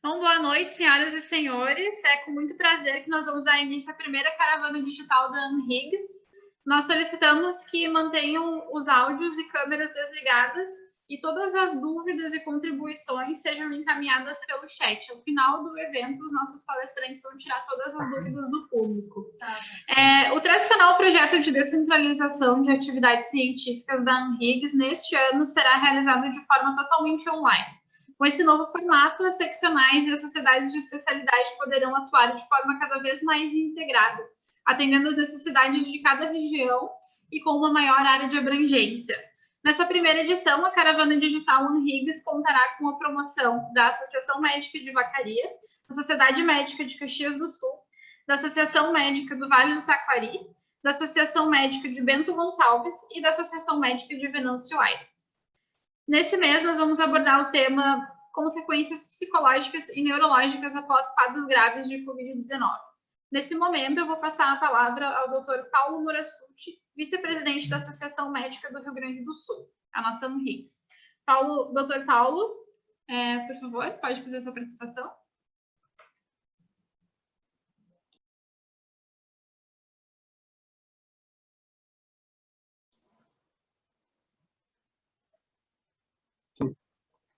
Então, boa noite, senhoras e senhores. É com muito prazer que nós vamos dar início à primeira caravana digital da Anhiggs. Nós solicitamos que mantenham os áudios e câmeras desligadas e todas as dúvidas e contribuições sejam encaminhadas pelo chat. Ao final do evento, os nossos palestrantes vão tirar todas as dúvidas do público. O tradicional projeto de descentralização de atividades científicas da Anhiggs neste ano será realizado de forma totalmente online. Com esse novo formato, as seccionais e as sociedades de especialidade poderão atuar de forma cada vez mais integrada, atendendo às necessidades de cada região e com uma maior área de abrangência. Nessa primeira edição, a Caravana Digital Anhiggs contará com a promoção da Associação Médica de Vacaria, da Sociedade Médica de Caxias do Sul, da Associação Médica do Vale do Taquari, da Associação Médica de Bento Gonçalves e da Associação Médica de Venâncio Aires. Nesse mês, nós vamos abordar o tema consequências psicológicas e neurológicas após quadros graves de Covid-19. Nesse momento, eu vou passar a palavra ao Dr. Paulo Morassutti, vice-presidente da Associação Médica do Rio Grande do Sul, a nossa Anhiggs. Dr. Paulo, por favor, pode fazer a sua participação.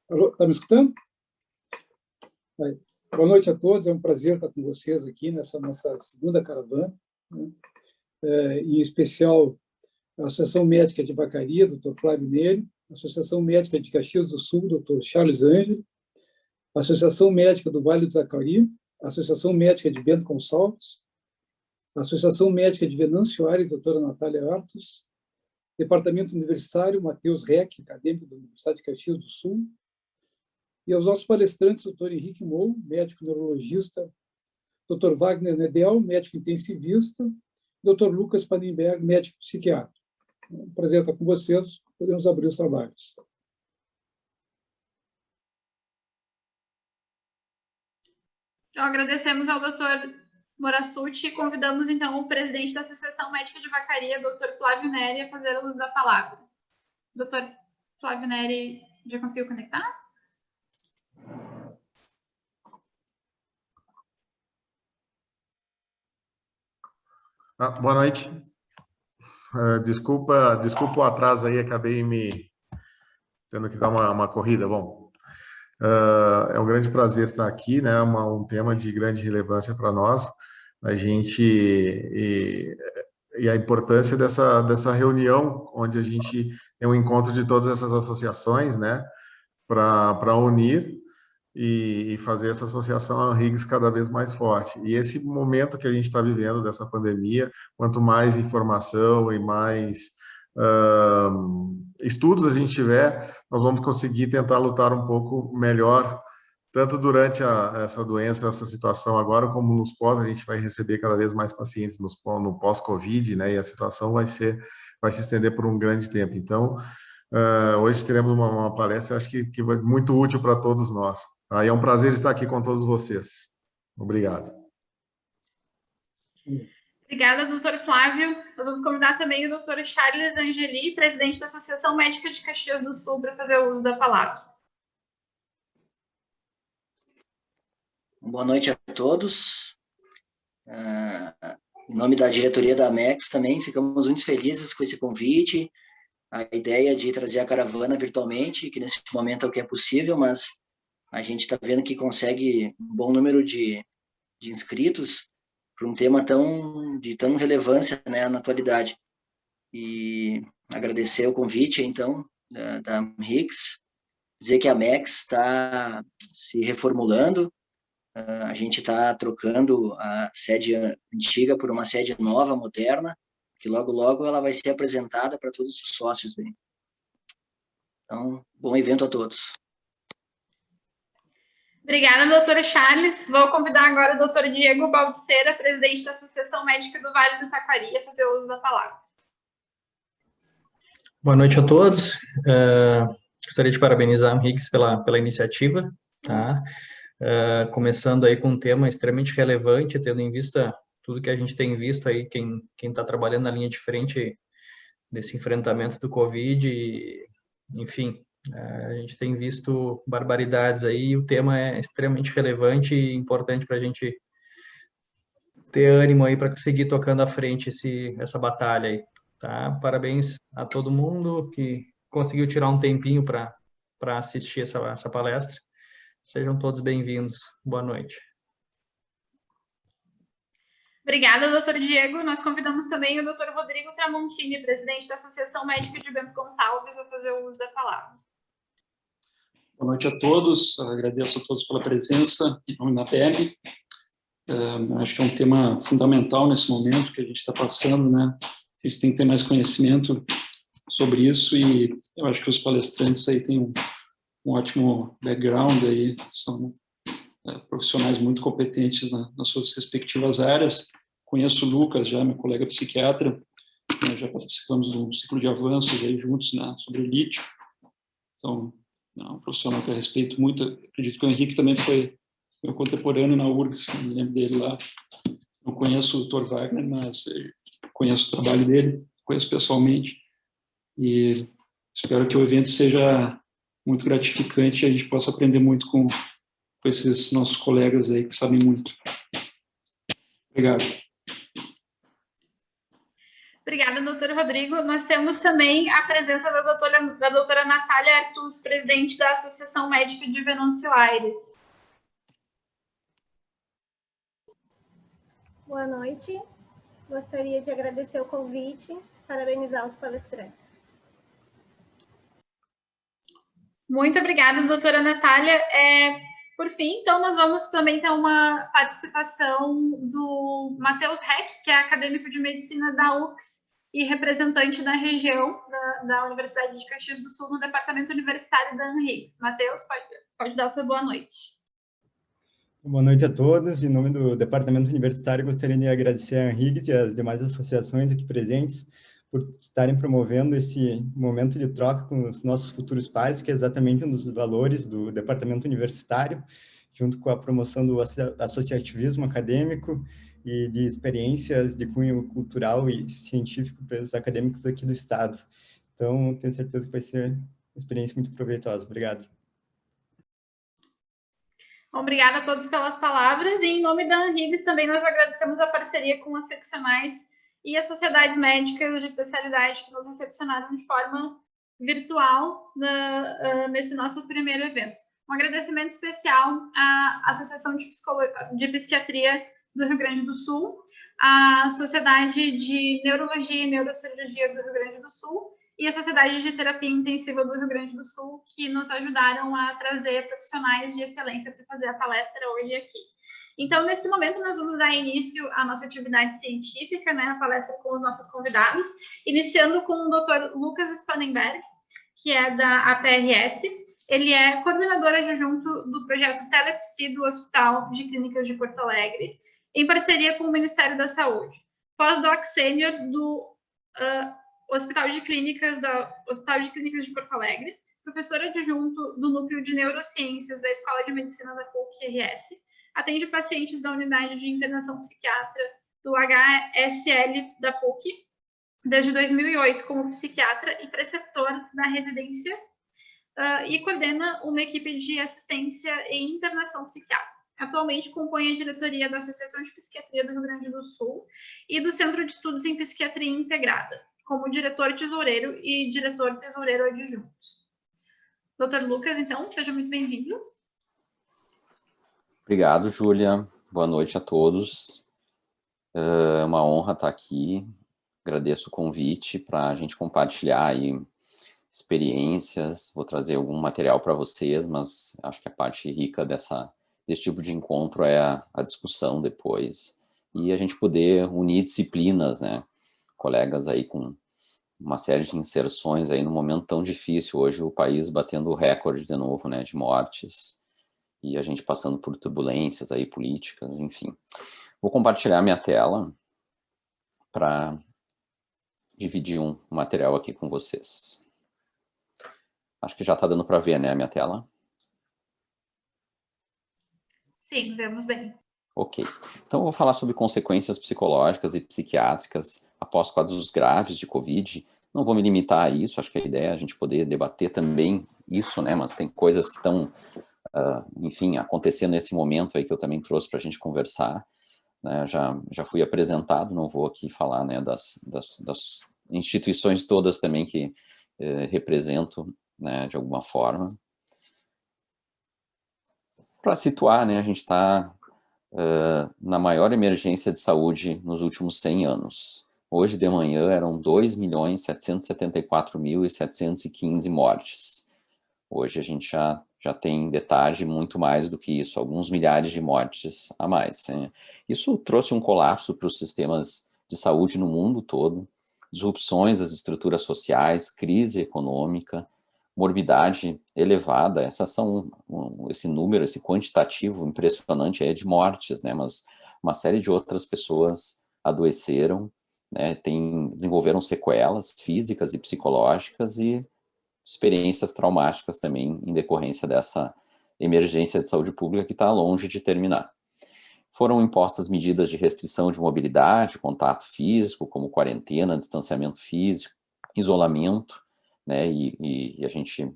Alô, está me escutando? Boa noite a todos, é um prazer estar com vocês aqui nessa nossa segunda caravana, né? Em especial a Associação Médica de Vacaria, Dr. Flávio Neri, a Associação Médica de Caxias do Sul, Dr. Charles Ângelo, a Associação Médica do Vale do Taquari, a Associação Médica de Bento Gonçalves, a Associação Médica de Venâncio Aires, doutora Natália Artos, Departamento Universitário Matheus Reck, acadêmico da Universidade de Caxias do Sul, e aos nossos palestrantes, doutor Henrique Mou, médico neurologista, doutor Wagner Nedel, médico intensivista, doutor Lucas Panenberg, médico psiquiatra. É um prazer estar com vocês, podemos abrir os trabalhos. Então, agradecemos ao doutor Morassutti e convidamos, então, o presidente da Associação Médica de Vacaria, doutor Flávio Neri, a fazer o uso da palavra. Doutor Flávio Neri, já conseguiu conectar? Boa noite. Desculpa o atraso aí, acabei me tendo que dar uma corrida. Bom, é um grande prazer estar aqui, né? Um tema de grande relevância para nós. A gente e a importância dessa reunião, onde a gente tem um encontro de todas essas associações, né? Para unir e fazer essa associação Anhiggs cada vez mais forte. E esse momento que a gente está vivendo dessa pandemia, quanto mais informação e mais estudos a gente tiver, nós vamos conseguir tentar lutar um pouco melhor, tanto durante essa doença, essa situação agora, como nos pós, a gente vai receber cada vez mais pacientes no pós-Covid, né? E a situação vai se estender por um grande tempo. Então, hoje teremos uma palestra, eu acho que vai muito útil para todos nós. Tá? E é um prazer estar aqui com todos vocês. Obrigado. Obrigada, doutor Flávio. Nós vamos convidar também o doutor Charles Angeli, presidente da Associação Médica de Caxias do Sul, para fazer o uso da palavra. Boa noite a todos. Em nome da diretoria da AMEX também, ficamos muito felizes com esse convite, a ideia de trazer a caravana virtualmente, que nesse momento é o que é possível, mas a gente está vendo que consegue um bom número de inscritos para um tema de tão relevância, né, na atualidade. E agradecer o convite, então, da Anhiggs, dizer que a AMEX está se reformulando, a gente está trocando a sede antiga por uma sede nova, moderna, que logo, logo ela vai ser apresentada para todos os sócios. Bem. Então, bom evento a todos. Obrigada, doutora Charles. Vou convidar agora o doutor Diego Baldiceira, presidente da Associação Médica do Vale do Taquari, a fazer o uso da palavra. Boa noite a todos. Gostaria de parabenizar a Anhiggs pela iniciativa, tá? Começando aí com um tema extremamente relevante, tendo em vista tudo que a gente tem visto aí, quem está trabalhando na linha de frente desse enfrentamento do Covid, enfim, A gente tem visto barbaridades aí e o tema é extremamente relevante e importante para a gente ter ânimo aí para conseguir tocando à frente essa batalha aí, tá? Parabéns a todo mundo que conseguiu tirar um tempinho para assistir essa palestra. Sejam todos bem-vindos. Boa noite. Obrigada, doutor Diego. Nós convidamos também o doutor Rodrigo Tramontini, presidente da Associação Médica de Bento Gonçalves, a fazer o uso da palavra. Boa noite a todos, agradeço a todos pela presença em nome da PEB. Acho que é um tema fundamental nesse momento que a gente está passando, né? A gente tem que ter mais conhecimento sobre isso e eu acho que os palestrantes aí têm um ótimo background aí, são profissionais muito competentes nas suas respectivas áreas. Conheço o Lucas, já meu colega psiquiatra, né? Já participamos de um ciclo de avanços aí juntos, né, sobre o lítio. Então, é um profissional que eu respeito muito. Acredito que o Henrique também foi meu contemporâneo na URGS, me lembro dele lá. Não conheço o Dr. Wagner, mas conheço o trabalho dele, conheço pessoalmente. E espero que o evento seja muito gratificante e a gente possa aprender muito com esses nossos colegas aí que sabem muito. Obrigado. Obrigada, doutor Rodrigo. Nós temos também a presença da doutora Natália Artus, presidente da Associação Médica de Venâncio Aires. Boa noite. Gostaria de agradecer o convite, parabenizar os palestrantes. Muito obrigada, doutora Natália. Por fim, então, nós vamos também ter uma participação do Matheus Heck, que é acadêmico de medicina da UX e representante da região da Universidade de Caxias do Sul no departamento universitário da Henriques. Matheus, pode dar sua boa noite. Boa noite a todos. Em nome do departamento universitário, gostaria de agradecer a Henriques e as demais associações aqui presentes por estarem promovendo esse momento de troca com os nossos futuros pares, que é exatamente um dos valores do departamento universitário, junto com a promoção do associativismo acadêmico e de experiências de cunho cultural e científico para os acadêmicos aqui do Estado. Então, tenho certeza que vai ser uma experiência muito proveitosa. Obrigado. Obrigada a todos pelas palavras. E em nome da Henriques também nós agradecemos a parceria com as seccionais e as sociedades médicas de especialidade que nos recepcionaram de forma virtual nesse nosso primeiro evento. Um agradecimento especial à Associação de Psiquiatria do Rio Grande do Sul, à Sociedade de Neurologia e Neurocirurgia do Rio Grande do Sul e a Sociedade de Terapia Intensiva do Rio Grande do Sul, que nos ajudaram a trazer profissionais de excelência para fazer a palestra hoje aqui. Então, nesse momento, nós vamos dar início à nossa atividade científica, né, a palestra com os nossos convidados, iniciando com o Dr. Lucas Spangenberg, que é da APRS. Ele é coordenador adjunto do projeto Telepsi do Hospital de Clínicas de Porto Alegre, em parceria com o Ministério da Saúde. Pós-doc sênior do Hospital de Clínicas de Porto Alegre, professor adjunto do Núcleo de Neurociências da Escola de Medicina da PUC-RS, atende pacientes da Unidade de Internação Psiquiatra do HSL da PUC, desde 2008 como psiquiatra e preceptor da residência, e coordena uma equipe de assistência e internação psiquiátrica. Atualmente compõe a diretoria da Associação de Psiquiatria do Rio Grande do Sul e do Centro de Estudos em Psiquiatria Integrada, como diretor-tesoureiro e diretor-tesoureiro adjunto. Dr. Lucas, então, seja muito bem-vindo. Obrigado, Júlia. Boa noite a todos. É uma honra estar aqui. Agradeço o convite para a gente compartilhar aí experiências. Vou trazer algum material para vocês, mas acho que a parte rica desse tipo de encontro é a discussão depois. E a gente poder unir disciplinas, né? Colegas aí com uma série de inserções aí num momento tão difícil. Hoje o país batendo o recorde de novo, né? De mortes. E a gente passando por turbulências aí políticas, enfim. Vou compartilhar minha tela para dividir um material aqui com vocês. Acho que já está dando para ver, né, a minha tela? Sim, vemos bem. Ok. Então, eu vou falar sobre consequências psicológicas e psiquiátricas após quadros graves de Covid Não vou me limitar a isso, acho que a ideia é a gente poder debater também isso, né? Mas tem coisas que estão, enfim, acontecendo nesse momento aí que eu também trouxe para a gente conversar, né? Já fui apresentado, não vou aqui falar, né, das instituições todas também que represento, né, de alguma forma. Para situar, né, a gente está na maior emergência de saúde nos últimos 100 anos. Hoje de manhã eram 2.774.715 mortes. Hoje a gente já tem de tarde muito mais do que isso, alguns milhares de mortes a mais, né? Isso trouxe um colapso para os sistemas de saúde no mundo todo, disrupções das estruturas sociais, crise econômica, morbidade elevada. Essas são esse número, esse quantitativo impressionante é de mortes, né? Mas uma série de outras pessoas adoeceram, né? Desenvolveram sequelas físicas e psicológicas e experiências traumáticas também em decorrência dessa emergência de saúde pública que está longe de terminar. Foram impostas medidas de restrição de mobilidade, contato físico, como quarentena, distanciamento físico, isolamento, né? E a gente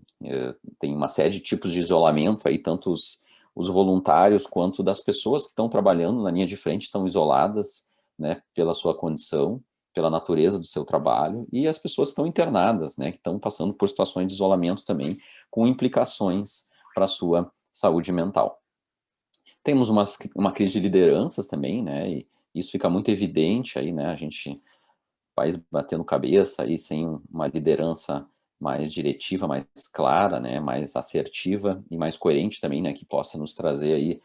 tem uma série de tipos de isolamento aí, tanto os voluntários quanto das pessoas que estão trabalhando na linha de frente estão isoladas, né, pela sua condição, pela natureza do seu trabalho, e as pessoas que estão internadas, né, que estão passando por situações de isolamento também, com implicações para a sua saúde mental. Temos uma crise de lideranças também, né, e isso fica muito evidente aí, né, a gente, país batendo cabeça aí, sem uma liderança mais diretiva, mais clara, né, mais assertiva e mais coerente também, né, que possa nos trazer aí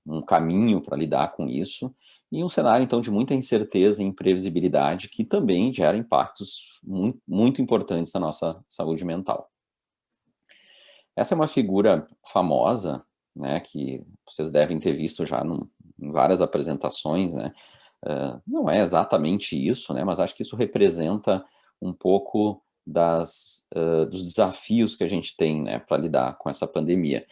um caminho para lidar com isso, e um cenário, então, de muita incerteza e imprevisibilidade que também gera impactos muito, muito importantes na nossa saúde mental. Essa é uma figura famosa, né, que vocês devem ter visto já em várias apresentações, né? Não é exatamente isso, né, mas acho que isso representa um pouco dos desafios que a gente tem, né, para lidar com essa pandemia.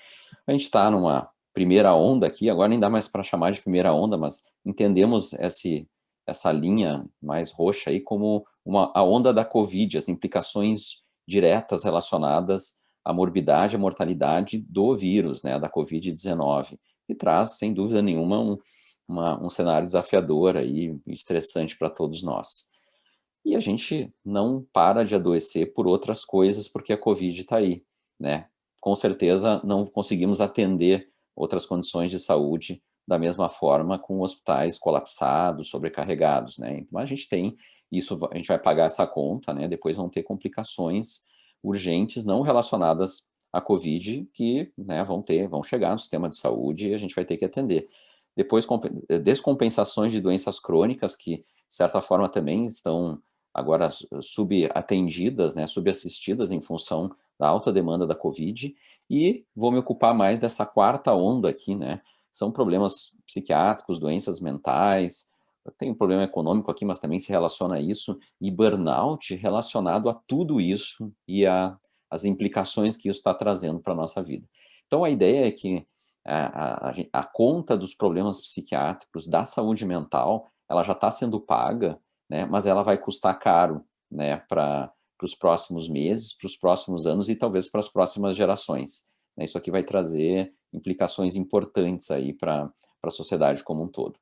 A gente está numa primeira onda aqui, agora nem dá mais para chamar de primeira onda, mas entendemos essa linha mais roxa aí como a onda da Covid, as implicações diretas relacionadas à morbidade, à mortalidade do vírus, né, da Covid-19, que traz, sem dúvida nenhuma, um cenário desafiador aí, estressante para todos nós. E a gente não para de adoecer por outras coisas porque a Covid está aí, né? Com certeza não conseguimos atender outras condições de saúde da mesma forma com hospitais colapsados, sobrecarregados, né? Então a gente tem isso, a gente vai pagar essa conta, né? Depois vão ter complicações urgentes não relacionadas à Covid que, né, vão chegar no sistema de saúde e a gente vai ter que atender. Depois, descompensações de doenças crônicas que, de certa forma, também estão agora subatendidas, né, subassistidas em função da alta demanda da Covid, e vou me ocupar mais dessa quarta onda aqui, né, são problemas psiquiátricos, doenças mentais, tem um problema econômico aqui, mas também se relaciona a isso, e burnout relacionado a tudo isso e as implicações que isso está trazendo para a nossa vida. Então, a ideia é que a conta dos problemas psiquiátricos, da saúde mental, ela já está sendo paga, né, mas ela vai custar caro, né, para os próximos meses, para os próximos anos e talvez para as próximas gerações. Né, isso aqui vai trazer implicações importantes aí para a sociedade como um todo.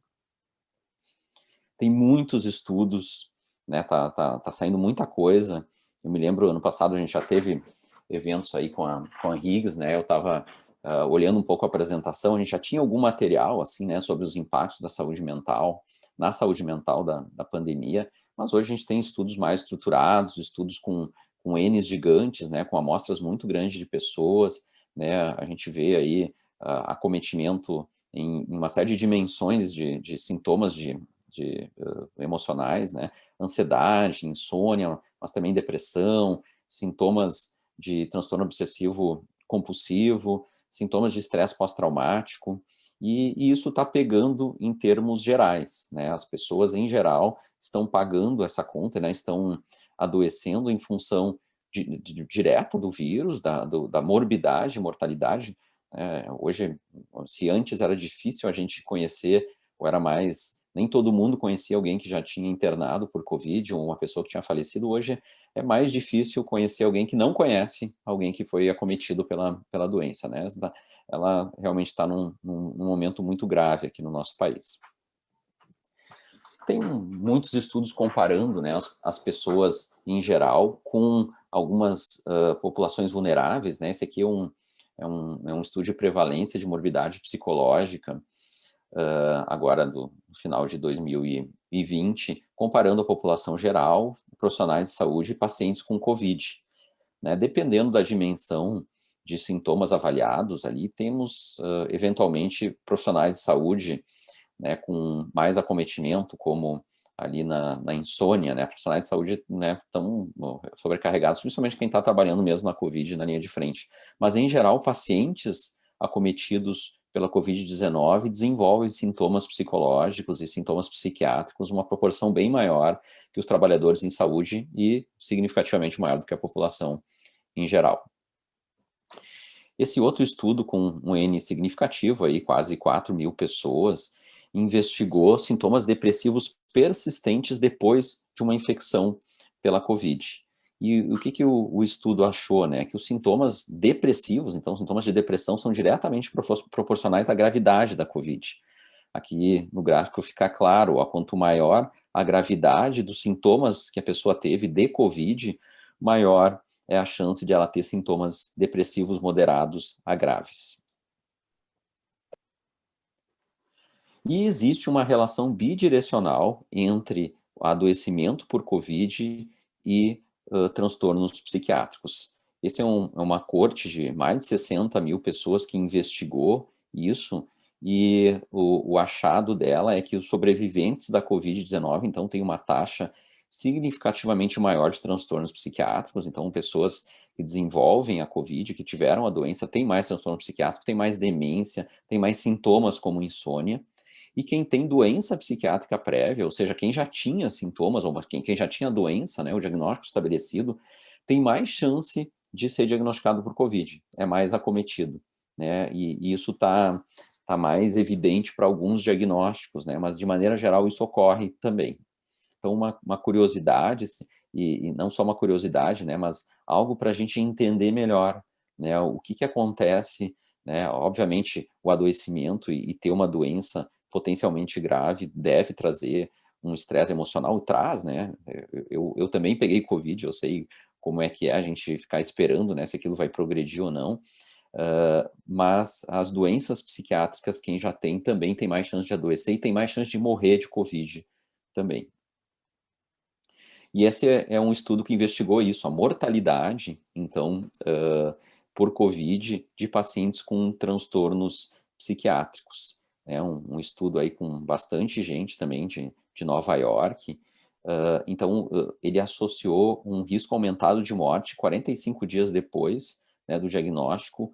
Tem muitos estudos, né, tá saindo muita coisa. Eu me lembro, ano passado a gente já teve eventos aí com a Higgs, né, eu estava olhando um pouco a apresentação, a gente já tinha algum material, assim, né, sobre os impactos da saúde mental, na saúde mental da pandemia, mas hoje a gente tem estudos mais estruturados, estudos com N's gigantes, né, com amostras muito grandes de pessoas, né, a gente vê aí acometimento em uma série de dimensões de sintomas emocionais, né, ansiedade, insônia, mas também depressão, sintomas de transtorno obsessivo compulsivo, sintomas de estresse pós-traumático, e isso está pegando em termos gerais, né? As pessoas, em geral, estão pagando essa conta, né? Estão adoecendo em função direta do vírus, da morbidade, mortalidade. Hoje, se antes era difícil a gente conhecer, ou era mais nem todo mundo conhecia alguém que já tinha internado por Covid ou uma pessoa que tinha falecido. Hoje é mais difícil conhecer alguém que não conhece alguém que foi acometido pela doença, né? Ela realmente está num momento muito grave aqui no nosso país. Tem muitos estudos comparando, né, as pessoas em geral com algumas populações vulneráveis, né? Esse aqui é um estudo de prevalência de morbidade psicológica, agora no final de 2020, comparando a população geral, profissionais de saúde e pacientes com Covid. Né? Dependendo da dimensão de sintomas avaliados ali, temos eventualmente profissionais de saúde, né, com mais acometimento, como ali na insônia, né, profissionais de saúde, né, estão sobrecarregados, principalmente quem está trabalhando mesmo na Covid, na linha de frente. Mas, em geral, pacientes acometidos pela Covid-19 desenvolvem sintomas psicológicos e sintomas psiquiátricos, uma proporção bem maior que os trabalhadores em saúde e significativamente maior do que a população em geral. Esse outro estudo, com um N significativo, aí, quase 4.000 pessoas, investigou sintomas depressivos persistentes depois de uma infecção pela Covid. E o que o estudo achou, né? Que os sintomas depressivos, então sintomas de depressão, são diretamente proporcionais à gravidade da Covid. Aqui no gráfico fica claro, ó, quanto maior a gravidade dos sintomas que a pessoa teve de Covid, maior é a chance de ela ter sintomas depressivos moderados a graves. E existe uma relação bidirecional entre o adoecimento por Covid e transtornos psiquiátricos. Esse é uma corte de mais de 60.000 pessoas que investigou isso, e o achado dela é que os sobreviventes da Covid-19, então, têm uma taxa significativamente maior de transtornos psiquiátricos. Então, pessoas que desenvolvem a Covid, que tiveram a doença, têm mais transtorno psiquiátrico, têm mais demência, têm mais sintomas como insônia. E quem tem doença psiquiátrica prévia, ou seja, quem já tinha sintomas, ou quem já tinha doença, né, o diagnóstico estabelecido, tem mais chance de ser diagnosticado por Covid, é mais acometido, né, e isso tá mais evidente para alguns diagnósticos, né, mas de maneira geral isso ocorre também. Então, uma curiosidade, e não só uma curiosidade, né, mas algo para a gente entender melhor, né, o que acontece, né, obviamente o adoecimento e ter uma doença potencialmente grave deve trazer um estresse emocional, traz, né, eu também peguei Covid, eu sei como é que é a gente ficar esperando, né, se aquilo vai progredir ou não, mas as doenças psiquiátricas, quem já tem também tem mais chance de adoecer e tem mais chance de morrer de Covid também. E esse é um estudo que investigou isso, a mortalidade, então, por Covid de pacientes com transtornos psiquiátricos. É um estudo aí com bastante gente também de Nova York. Então, ele associou um risco aumentado de morte 45 dias depois, né, do diagnóstico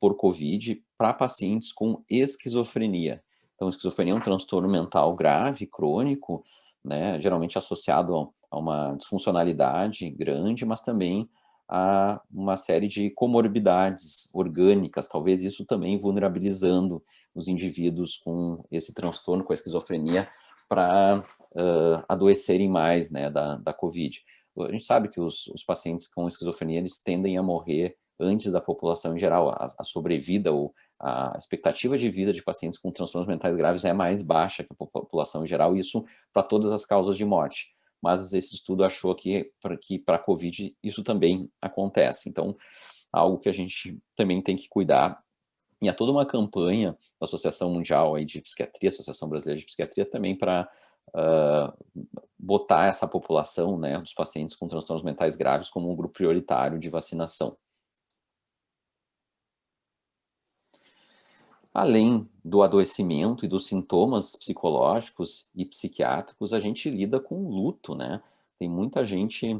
por Covid para pacientes com esquizofrenia. Então, esquizofrenia é um transtorno mental grave, crônico, né, geralmente associado a uma disfuncionalidade grande, mas também a uma série de comorbidades orgânicas, talvez isso também vulnerabilizando os indivíduos com esse transtorno, com a esquizofrenia, para adoecerem mais, né, da Covid. A gente sabe que os pacientes com esquizofrenia, eles tendem a morrer antes da população em geral. A sobrevida ou a expectativa de vida de pacientes com transtornos mentais graves é mais baixa que a população em geral, isso para todas as causas de morte. Mas esse estudo achou que para a Covid isso também acontece. Então, algo que a gente também tem que cuidar. E há toda uma campanha da Associação Mundial aí de Psiquiatria, Associação Brasileira de Psiquiatria, também para botar essa população, né, dos pacientes com transtornos mentais graves como um grupo prioritário de vacinação. Além do adoecimento e dos sintomas psicológicos e psiquiátricos, a gente lida com luto, né? Tem muita gente,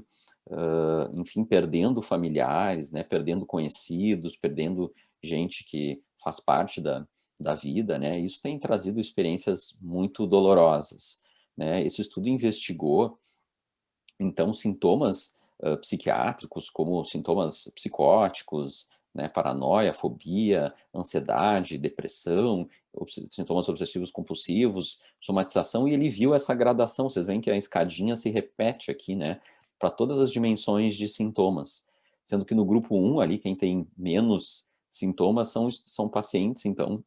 enfim, perdendo familiares, né? Perdendo conhecidos, perdendo gente que faz parte da vida, né? Isso tem trazido experiências muito dolorosas, né? Esse estudo investigou, então, sintomas psiquiátricos, como sintomas psicóticos, né, paranoia, fobia, ansiedade, depressão, sintomas obsessivos compulsivos, somatização, e ele viu essa gradação. Vocês veem que a escadinha se repete aqui, né, para todas as dimensões de sintomas, sendo que no grupo 1 ali, quem tem menos sintomas são pacientes, então,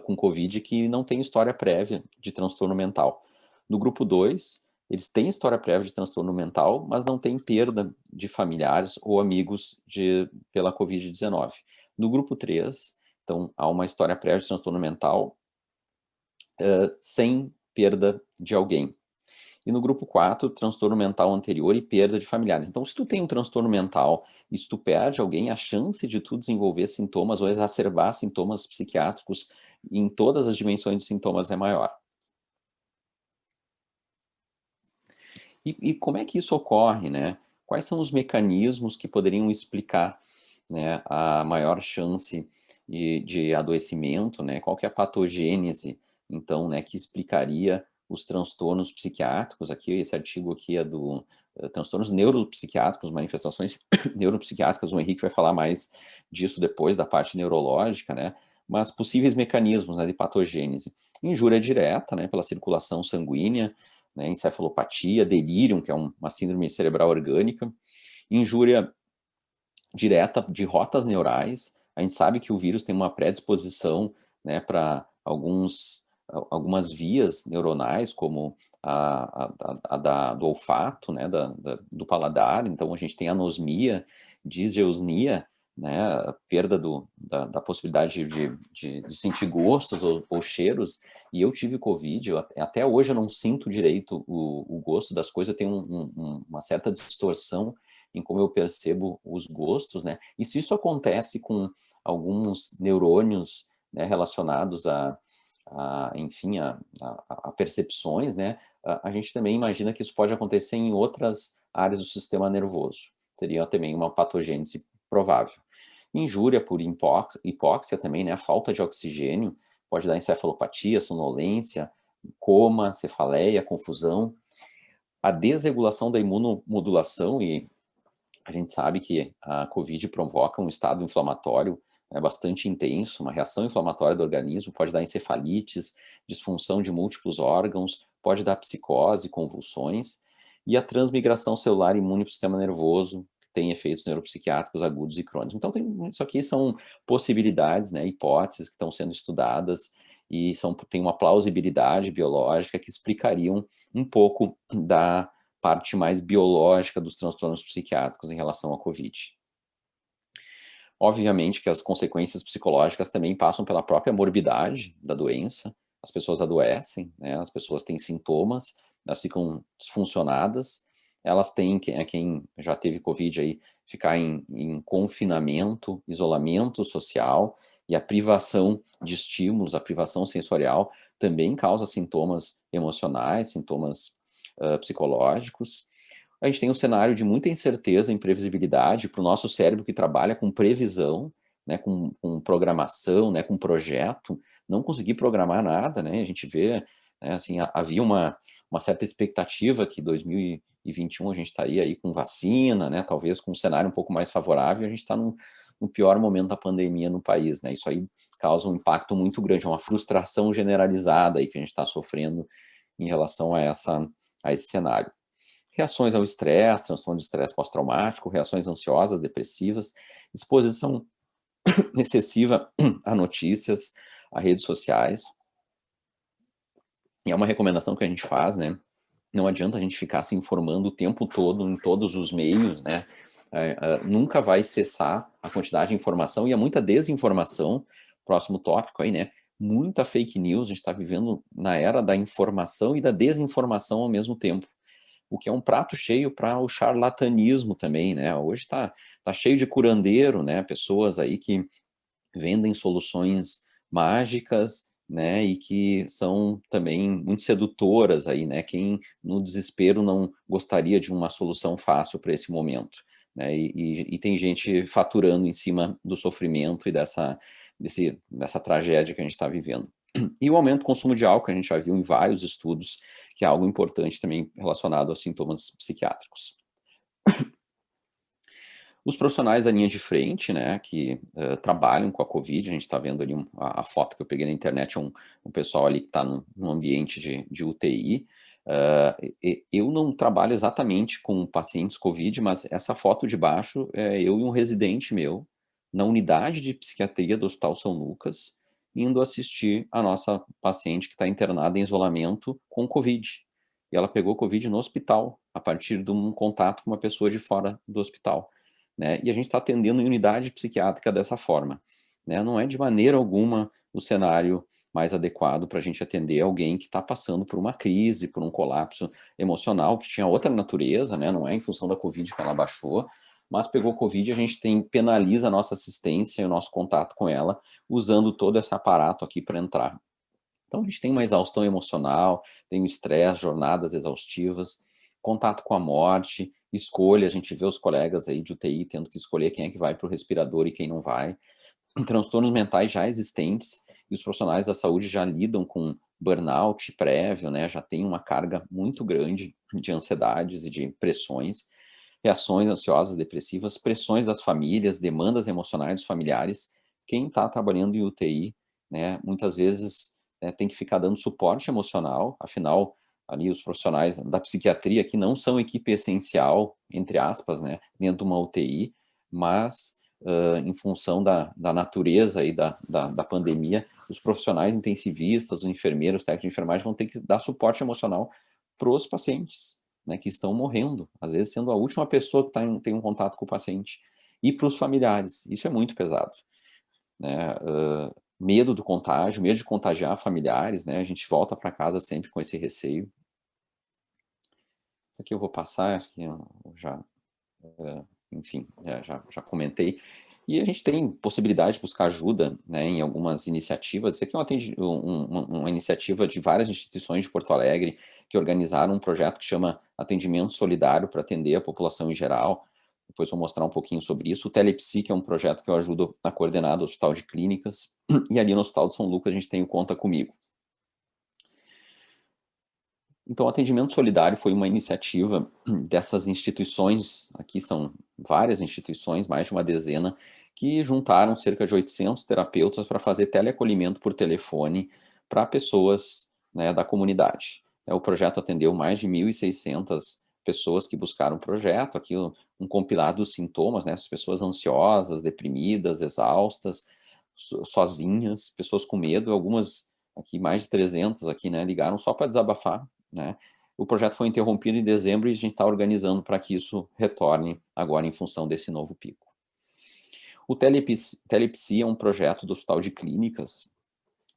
com COVID que não tem história prévia de transtorno mental. No grupo 2, eles têm história prévia de transtorno mental, mas não têm perda de familiares ou amigos pela COVID-19. No grupo 3, então, há uma história prévia de transtorno mental sem perda de alguém. E no grupo 4, transtorno mental anterior e perda de familiares. Então, se tu tem um transtorno mental e se tu perde alguém, a chance de tu desenvolver sintomas ou exacerbar sintomas psiquiátricos em todas as dimensões de sintomas é maior. E como é que isso ocorre, né? Quais são os mecanismos que poderiam explicar, né, a maior chance de adoecimento, né? Qual que é a patogênese, então, né, que explicaria os transtornos psiquiátricos? Aqui, esse artigo aqui é do transtornos neuropsiquiátricos, manifestações neuropsiquiátricas. O Henrique vai falar mais disso depois, da parte neurológica, né? Mas possíveis mecanismos, né, de patogênese. Injúria direta, né, pela circulação sanguínea, né, encefalopatia, delírio, que é uma síndrome cerebral orgânica, injúria direta de rotas neurais. A gente sabe que o vírus tem uma predisposição, né, para algumas vias neuronais, como do olfato, né, do paladar. Então, a gente tem anosmia, disgeusnia, né, a perda da possibilidade de sentir gostos ou cheiros. E eu tive Covid, até hoje eu não sinto direito o gosto das coisas, eu tenho uma certa distorção em como eu percebo os gostos, né? E se isso acontece com alguns neurônios, né, relacionados enfim, a percepções, né? A gente também imagina que isso pode acontecer em outras áreas do sistema nervoso. Seria também uma patogênese provável. Injúria por hipóxia também, né? A falta de oxigênio pode dar encefalopatia, sonolência, coma, cefaleia, confusão. A desregulação da imunomodulação, e a gente sabe que a COVID provoca um estado inflamatório, né, bastante intenso, uma reação inflamatória do organismo, pode dar encefalites, disfunção de múltiplos órgãos, pode dar psicose, convulsões, e a transmigração celular imune para o sistema nervoso, que tem efeitos neuropsiquiátricos agudos e crônicos. Então, isso aqui são possibilidades, né, hipóteses que estão sendo estudadas e tem uma plausibilidade biológica que explicariam um pouco da parte mais biológica dos transtornos psiquiátricos em relação à COVID. Obviamente que as consequências psicológicas também passam pela própria morbidade da doença. As pessoas adoecem, né? As pessoas têm sintomas, elas ficam disfuncionadas, elas têm, quem já teve COVID aí, ficar em confinamento, isolamento social, e a privação de estímulos, a privação sensorial também causa sintomas emocionais, sintomas psicológicos. A gente tem um cenário de muita incerteza e imprevisibilidade para o nosso cérebro que trabalha com previsão, né, com programação, né, com projeto, não conseguir programar nada, né? A gente vê, né, assim, havia uma certa expectativa que 2021 a gente estaria aí com vacina, né, talvez com um cenário um pouco mais favorável. A gente está no pior momento da pandemia no país, né? Isso aí causa um impacto muito grande, uma frustração generalizada aí que a gente está sofrendo em relação a esse cenário. Reações ao estresse, transtorno de estresse pós-traumático, reações ansiosas, depressivas, exposição excessiva a notícias, a redes sociais. E é uma recomendação que a gente faz, né? Não adianta a gente ficar se informando o tempo todo em todos os meios, né? Nunca vai cessar a quantidade de informação e há muita desinformação. Próximo tópico aí, né? Muita fake news. A gente está vivendo na era da informação e da desinformação ao mesmo tempo, o que é um prato cheio para o charlatanismo também, né? Hoje tá cheio de curandeiro, né? Pessoas aí que vendem soluções mágicas, né? E que são também muito sedutoras aí, né? Quem no desespero não gostaria de uma solução fácil para esse momento, né? E tem gente faturando em cima do sofrimento e dessa tragédia que a gente está vivendo. E o aumento do consumo de álcool, a gente já viu em vários estudos, que é algo importante também relacionado aos sintomas psiquiátricos. Os profissionais da linha de frente, né, que trabalham com a Covid, a gente está vendo ali a foto que eu peguei na internet, é um pessoal ali que está num ambiente de UTI. Eu não trabalho exatamente com pacientes Covid, mas essa foto de baixo é eu e um residente meu, na unidade de psiquiatria do Hospital São Lucas, indo assistir a nossa paciente que está internada em isolamento com Covid. E ela pegou Covid no hospital, a partir de um contato com uma pessoa de fora do hospital. Né? E a gente está atendendo em unidade psiquiátrica dessa forma. Né? Não é de maneira alguma o cenário mais adequado para a gente atender alguém que está passando por uma crise, por um colapso emocional, que tinha outra natureza, né? Não é em função da Covid que ela baixou, mas pegou Covid, a gente penaliza a nossa assistência e o nosso contato com ela, usando todo esse aparato aqui para entrar. Então, a gente tem uma exaustão emocional, tem o estresse, jornadas exaustivas, contato com a morte, escolha, a gente vê os colegas aí de UTI tendo que escolher quem é que vai para o respirador e quem não vai, transtornos mentais já existentes, e os profissionais da saúde já lidam com burnout prévio, né? Já tem uma carga muito grande de ansiedades e de pressões, reações ansiosas, depressivas, pressões das famílias, demandas emocionais dos familiares. Quem está trabalhando em UTI, né, muitas vezes tem que ficar dando suporte emocional, afinal, ali os profissionais da psiquiatria que não são equipe essencial, entre aspas, né, dentro de uma UTI, mas em função da natureza aí da pandemia, os profissionais intensivistas, os enfermeiros, técnicos de enfermagem vão ter que dar suporte emocional para os pacientes, né, que estão morrendo, às vezes sendo a última pessoa que tem um contato com o paciente, e para os familiares. Isso é muito pesado. Né? Medo do contágio, medo de contagiar familiares, né? A gente volta para casa sempre com esse receio. Isso aqui eu vou passar, acho que eu já... enfim, já comentei. E a gente tem possibilidade de buscar ajuda, né, em algumas iniciativas. Isso aqui é uma iniciativa de várias instituições de Porto Alegre que organizaram um projeto que chama Atendimento Solidário para atender a população em geral. Depois vou mostrar um pouquinho sobre isso. O Telepsi, que é um projeto que eu ajudo a coordenar do Hospital de Clínicas. E ali no Hospital de São Lucas a gente tem o Conta Comigo. Então, o Atendimento Solidário foi uma iniciativa dessas instituições, aqui são várias instituições, mais de uma dezena, que juntaram cerca de 800 terapeutas para fazer teleacolhimento por telefone para pessoas, né, da comunidade. O projeto atendeu mais de 1.600 pessoas que buscaram o projeto, aqui um compilado dos sintomas, né, as pessoas ansiosas, deprimidas, exaustas, sozinhas, pessoas com medo, algumas, aqui mais de 300 aqui, né, ligaram só para desabafar. Né? O projeto foi interrompido em dezembro e a gente está organizando para que isso retorne agora em função desse novo pico. O Telepsi é um projeto do Hospital de Clínicas,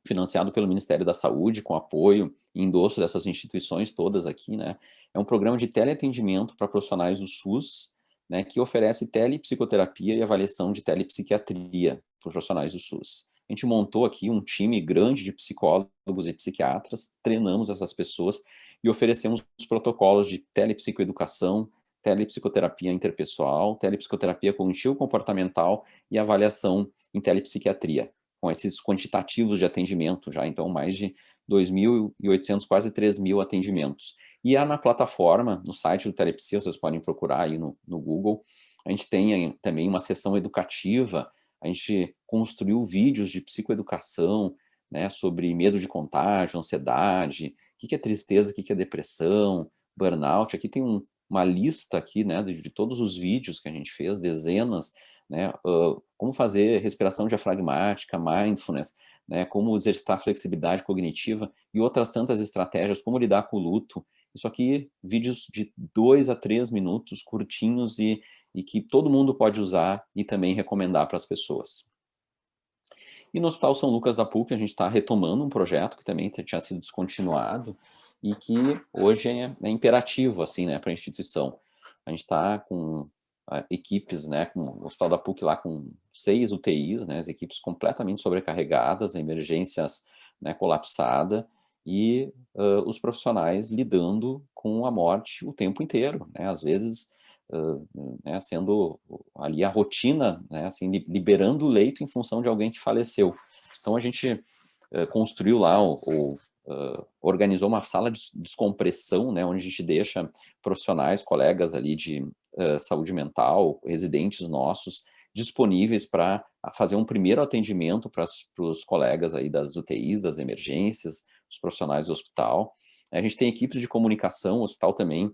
financiado pelo Ministério da Saúde, com apoio e endosso dessas instituições todas aqui. Né? É um programa de teleatendimento para profissionais do SUS, né, que oferece telepsicoterapia e avaliação de telepsiquiatria para os profissionais do SUS. A gente montou aqui um time grande de psicólogos e psiquiatras, treinamos essas pessoas e oferecemos os protocolos de telepsicoeducação, telepsicoterapia interpessoal, telepsicoterapia cognitivo-comportamental e avaliação em telepsiquiatria, com esses quantitativos de atendimento já, então mais de 2.800, quase 3.000 atendimentos. E na plataforma, no site do Telepsi, vocês podem procurar aí no Google, a gente tem também uma seção educativa. A gente construiu vídeos de psicoeducação, né, sobre medo de contágio, ansiedade, o que é tristeza, o que é depressão, burnout. Aqui tem uma lista aqui, né, de todos os vídeos que a gente fez, dezenas, né, como fazer respiração diafragmática, mindfulness, né, como exercitar flexibilidade cognitiva e outras tantas estratégias, como lidar com o luto. Isso aqui, vídeos de 2 a 3 minutos, curtinhos e que todo mundo pode usar e também recomendar para as pessoas. E no Hospital São Lucas da PUC a gente está retomando um projeto que também tinha sido descontinuado e que hoje é imperativo assim, né, para a instituição. A gente está com equipes, né, com o Hospital da PUC lá com 6 UTIs, né, as equipes completamente sobrecarregadas, emergências, né, colapsada, e os profissionais lidando com a morte o tempo inteiro, né, às vezes né, sendo ali a rotina, né, assim, liberando o leito em função de alguém que faleceu. Então a gente construiu lá, organizou uma sala de descompressão, né, onde a gente deixa profissionais, colegas ali de saúde mental, residentes nossos, disponíveis para fazer um primeiro atendimento para os colegas aí das UTIs, das emergências, os profissionais do hospital. A gente tem equipes de comunicação, o hospital também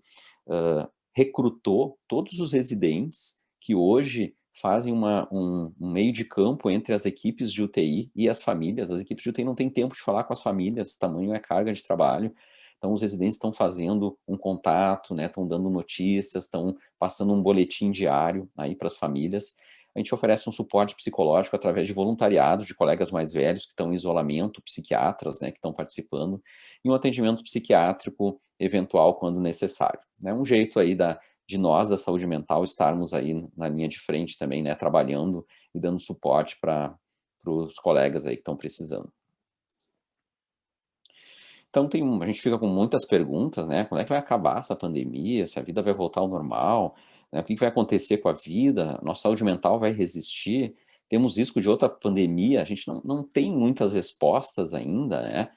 recrutou todos os residentes que hoje fazem um meio de campo entre as equipes de UTI e as famílias. As equipes de UTI não têm tempo de falar com as famílias, tamanho é carga de trabalho. Então, os residentes estão fazendo um contato, né, estão dando notícias, estão passando um boletim diário aí para as famílias. A gente oferece um suporte psicológico através de voluntariado, de colegas mais velhos que estão em isolamento, psiquiatras, né, que estão participando, e um atendimento psiquiátrico eventual quando necessário. É um jeito aí de nós, da saúde mental, estarmos aí na linha de frente também, né, trabalhando e dando suporte para os colegas aí que estão precisando. Então, a gente fica com muitas perguntas, né? Quando é que vai acabar essa pandemia? Se a vida vai voltar ao normal? Né? O que vai acontecer com a vida? Nossa saúde mental vai resistir? Temos risco de outra pandemia? A gente não tem muitas respostas ainda, né?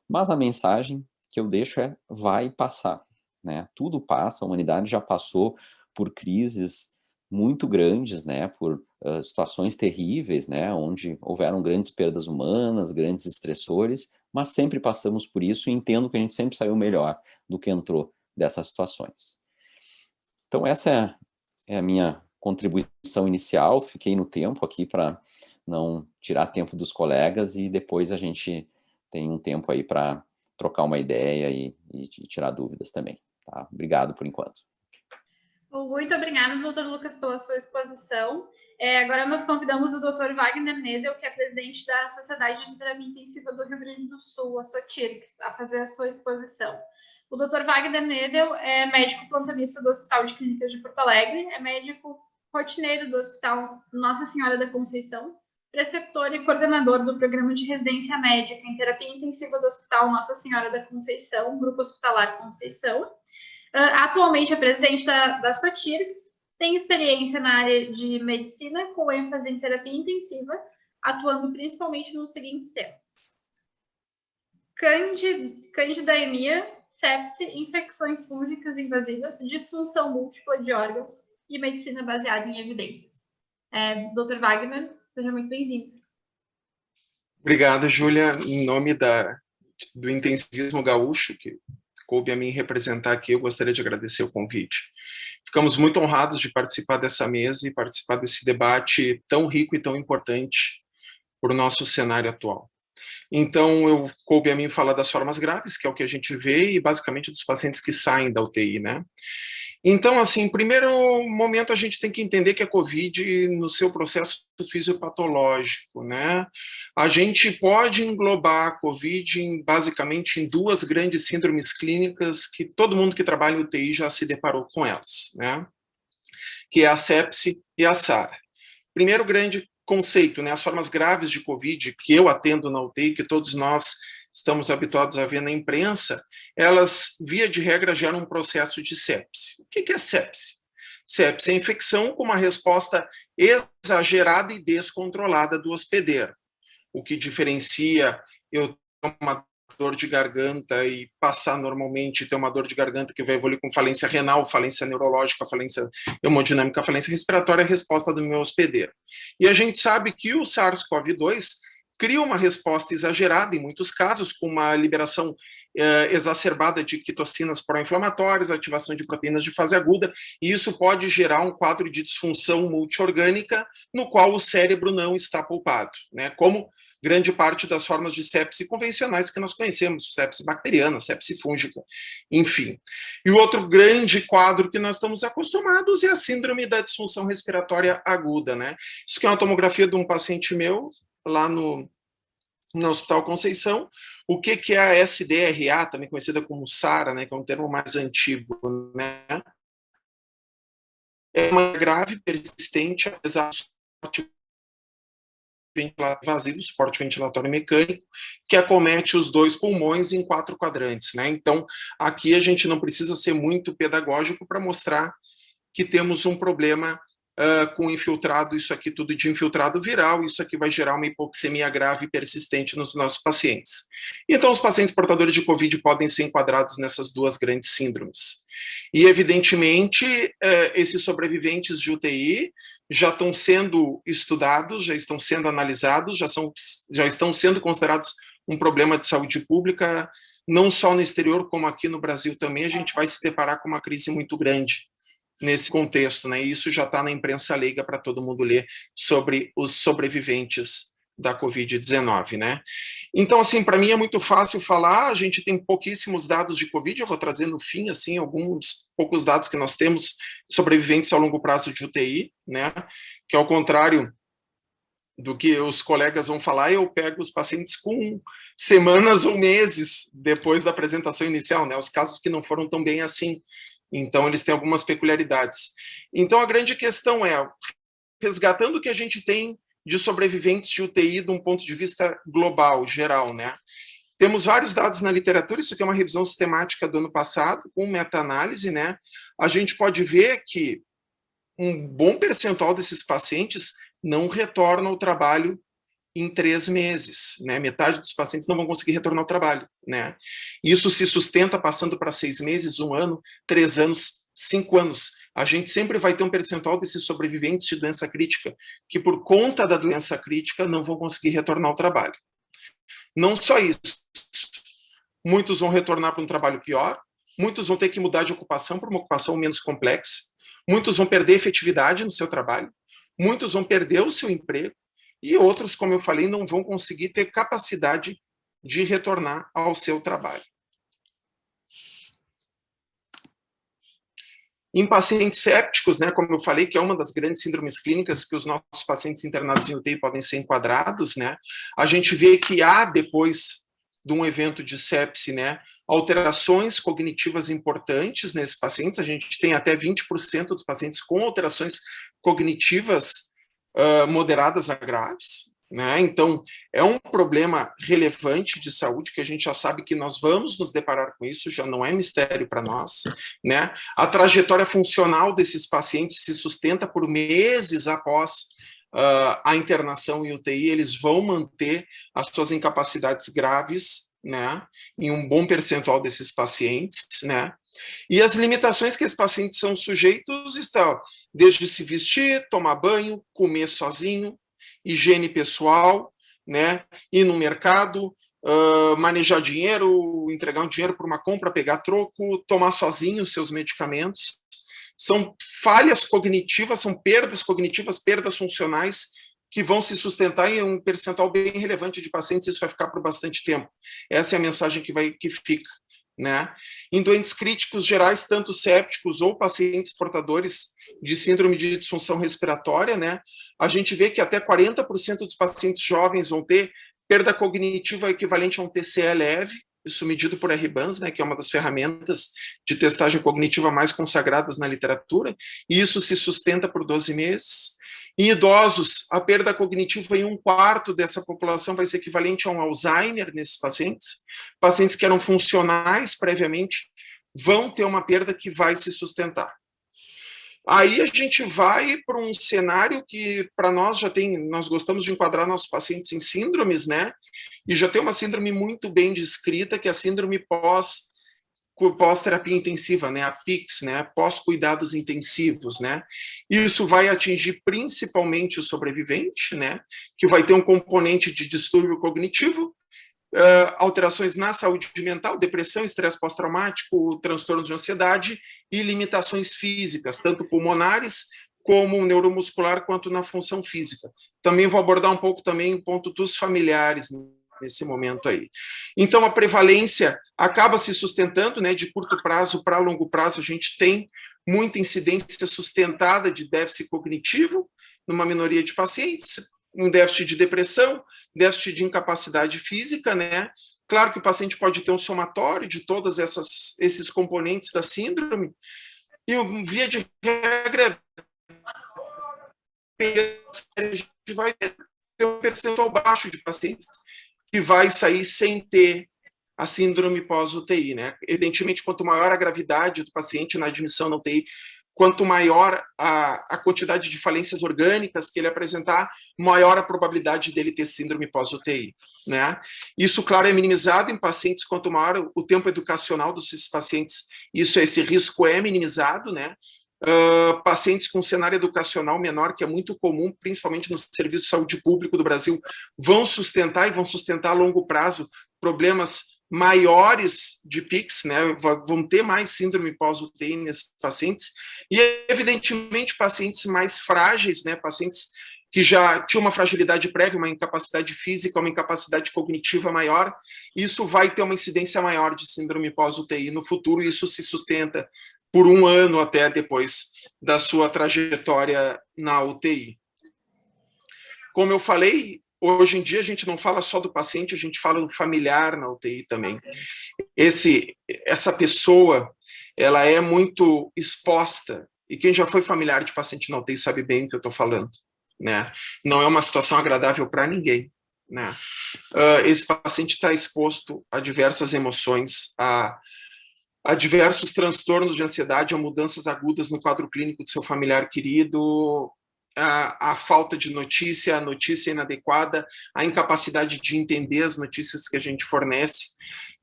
Mas a mensagem que eu deixo é: vai passar, né? Tudo passa, a humanidade já passou por crises muito grandes, né? Por situações terríveis, né? Onde houveram grandes perdas humanas, grandes estressores, mas sempre passamos por isso e entendo que a gente sempre saiu melhor do que entrou dessas situações. Então essa é a minha contribuição inicial, fiquei no tempo aqui para não tirar tempo dos colegas e depois a gente tem um tempo aí para trocar uma ideia e tirar dúvidas também. Tá? Obrigado por enquanto. Muito obrigada, doutor Lucas, pela sua exposição. Agora nós convidamos o doutor Wagner Nedel, que é presidente da Sociedade de Terapia Intensiva do Rio Grande do Sul, a SOTIRCS, a fazer a sua exposição. O doutor Wagner Nedel é médico plantonista do Hospital de Clínicas de Porto Alegre, é médico rotineiro do Hospital Nossa Senhora da Conceição, preceptor e coordenador do Programa de Residência Médica em Terapia Intensiva do Hospital Nossa Senhora da Conceição, Grupo Hospitalar Conceição. Atualmente é presidente da SOTIRCS, tem experiência na área de medicina, com ênfase em terapia intensiva, atuando principalmente nos seguintes temas: candidaemia, sepse, infecções fúngicas invasivas, disfunção múltipla de órgãos e medicina baseada em evidências. Dr. Wagner, seja muito bem-vindo. Obrigado, Júlia. Em nome do intensivismo gaúcho, que coube a mim representar aqui, eu gostaria de agradecer o convite. Ficamos muito honrados de participar dessa mesa e participar desse debate tão rico e tão importante para o nosso cenário atual. Então, coube a mim falar das formas graves, que é o que a gente vê, e basicamente dos pacientes que saem da UTI, né? Então, assim, em primeiro momento, a gente tem que entender que a COVID, no seu processo fisiopatológico, né? A gente pode englobar a COVID basicamente em duas grandes síndromes clínicas que todo mundo que trabalha em UTI já se deparou com elas, né? Que é a sepse e a SARA. Primeiro grande conceito, né? As formas graves de COVID, que eu atendo na UTI, que todos nós estamos habituados a ver na imprensa, elas, via de regra, geram um processo de sepse. O que é sepse? Sepse é infecção com uma resposta exagerada e descontrolada do hospedeiro. O que diferencia eu ter uma dor de garganta e passar normalmente, ter uma dor de garganta que vai evoluir com falência renal, falência neurológica, falência hemodinâmica, falência respiratória, é a resposta do meu hospedeiro. E a gente sabe que o SARS-CoV-2 cria uma resposta exagerada, em muitos casos, com uma liberação exacerbada de quitocinas pró-inflamatórias, ativação de proteínas de fase aguda, e isso pode gerar um quadro de disfunção multiorgânica no qual o cérebro não está poupado, né? Como grande parte das formas de sepse convencionais que nós conhecemos, sepse bacteriana, sepse fúngica, enfim. E o outro grande quadro que nós estamos acostumados é a síndrome da disfunção respiratória aguda, né? Isso que é uma tomografia de um paciente meu, lá no Hospital Conceição. O que é a SDRA, também conhecida como SARA, né, que é um termo mais antigo, né? É uma grave, persistente, apesar do suporte invasivo, suporte ventilatório mecânico, que acomete os dois pulmões em 4 quadrantes, né? Então, aqui a gente não precisa ser muito pedagógico para mostrar que temos um problema com infiltrado, isso aqui tudo de infiltrado viral, isso aqui vai gerar uma hipoxemia grave e persistente nos nossos pacientes. Então, os pacientes portadores de COVID podem ser enquadrados nessas duas grandes síndromes. E, evidentemente, esses sobreviventes de UTI já estão sendo estudados, já estão sendo analisados, já estão sendo considerados um problema de saúde pública, não só no exterior, como aqui no Brasil também. A gente vai se deparar com uma crise muito grande nesse contexto, né? E isso já está na imprensa leiga para todo mundo ler sobre os sobreviventes da Covid-19, né? Então, assim, para mim é muito fácil falar, a gente tem pouquíssimos dados de Covid, eu vou trazer no fim, assim, alguns poucos dados que nós temos sobreviventes a longo prazo de UTI, né? Que ao contrário do que os colegas vão falar, eu pego os pacientes com semanas ou meses depois da apresentação inicial, né? Os casos que não foram tão bem assim. Então, eles têm algumas peculiaridades. Então, a grande questão é, resgatando o que a gente tem de sobreviventes de UTI de um ponto de vista global, geral, né? Temos vários dados na literatura, isso aqui é uma revisão sistemática do ano passado, com meta-análise, né? A gente pode ver que um bom percentual desses pacientes não retorna ao trabalho em 3 meses, né? Metade dos pacientes não vão conseguir retornar ao trabalho, né? Isso se sustenta passando para 6 meses, 1 ano, 3 anos, 5 anos. A gente sempre vai ter um percentual desses sobreviventes de doença crítica que, por conta da doença crítica, não vão conseguir retornar ao trabalho. Não só isso, muitos vão retornar para um trabalho pior, muitos vão ter que mudar de ocupação para uma ocupação menos complexa, muitos vão perder efetividade no seu trabalho, muitos vão perder o seu emprego, e outros, como eu falei, não vão conseguir ter capacidade de retornar ao seu trabalho. Em pacientes sépticos, né, como eu falei, que é uma das grandes síndromes clínicas que os nossos pacientes internados em UTI podem ser enquadrados, né, a gente vê que há, depois de um evento de sepse, né, alterações cognitivas importantes nesses pacientes. A gente tem até 20% dos pacientes com alterações cognitivas moderadas a graves, né? Então, é um problema relevante de saúde que a gente já sabe que nós vamos nos deparar com isso, já não é mistério para nós, né? A trajetória funcional desses pacientes se sustenta por meses após a internação em UTI, eles vão manter as suas incapacidades graves, né? Em um bom percentual desses pacientes, né? E as limitações que esses pacientes são sujeitos estão desde se vestir, tomar banho, comer sozinho, higiene pessoal, né? Ir no mercado, manejar dinheiro, entregar um dinheiro para uma compra, pegar troco, tomar sozinho os seus medicamentos. São falhas cognitivas, são perdas cognitivas, perdas funcionais que vão se sustentar em um percentual bem relevante de pacientes, isso vai ficar por bastante tempo. Essa é a mensagem que fica. Né? Em doentes críticos gerais, tanto sépticos ou pacientes portadores de síndrome de disfunção respiratória, né? A gente vê que até 40% dos pacientes jovens vão ter perda cognitiva equivalente a um TCE leve, isso medido por R-Bands, né, que é uma das ferramentas de testagem cognitiva mais consagradas na literatura, e isso se sustenta por 12 meses. Em idosos, a perda cognitiva em 1/4 dessa população vai ser equivalente a um Alzheimer nesses pacientes. Pacientes que eram funcionais previamente vão ter uma perda que vai se sustentar. Aí a gente vai para um cenário que, para nós, nós gostamos de enquadrar nossos pacientes em síndromes, né? E já tem uma síndrome muito bem descrita, que é a síndrome pós-terapia intensiva, né, a PICS, né, pós-cuidados intensivos, né, isso vai atingir principalmente o sobrevivente, né, que vai ter um componente de distúrbio cognitivo, alterações na saúde mental, depressão, estresse pós-traumático, transtornos de ansiedade e limitações físicas, tanto pulmonares como neuromuscular, quanto na função física. Também vou abordar um pouco também o ponto dos familiares nesse momento aí. Então, a prevalência acaba se sustentando, né, de curto prazo para longo prazo, a gente tem muita incidência sustentada de déficit cognitivo, numa minoria de pacientes, um déficit de depressão, déficit de incapacidade física, né? Claro que o paciente pode ter um somatório de todos esses componentes da síndrome, e via de regra, a gente vai ter um percentual baixo de pacientes que vai sair sem ter a síndrome pós-UTI, né? Evidentemente, quanto maior a gravidade do paciente na admissão na UTI, quanto maior a quantidade de falências orgânicas que ele apresentar, maior a probabilidade dele ter síndrome pós-UTI, né? Isso, claro, é minimizado em pacientes, quanto maior o tempo educacional desses pacientes, esse risco é minimizado, né? Pacientes com cenário educacional menor, que é muito comum, principalmente no Serviço de Saúde Público do Brasil, vão sustentar a longo prazo problemas maiores de PICS, né? Vão ter mais síndrome pós-UTI nesses pacientes, e evidentemente pacientes mais frágeis, né? Pacientes que já tinham uma fragilidade prévia, uma incapacidade física, uma incapacidade cognitiva maior, isso vai ter uma incidência maior de síndrome pós-UTI no futuro, e isso se sustenta por 1 ano até depois da sua trajetória na UTI. Como eu falei, hoje em dia a gente não fala só do paciente, a gente fala do familiar na UTI também. Essa pessoa, ela é muito exposta, e quem já foi familiar de paciente na UTI sabe bem o que eu estou falando, né? Não é uma situação agradável para ninguém, né? Esse paciente está exposto a diversas emoções, a diversos transtornos de ansiedade, a mudanças agudas no quadro clínico do seu familiar querido, a falta de notícia, a notícia inadequada, a incapacidade de entender as notícias que a gente fornece.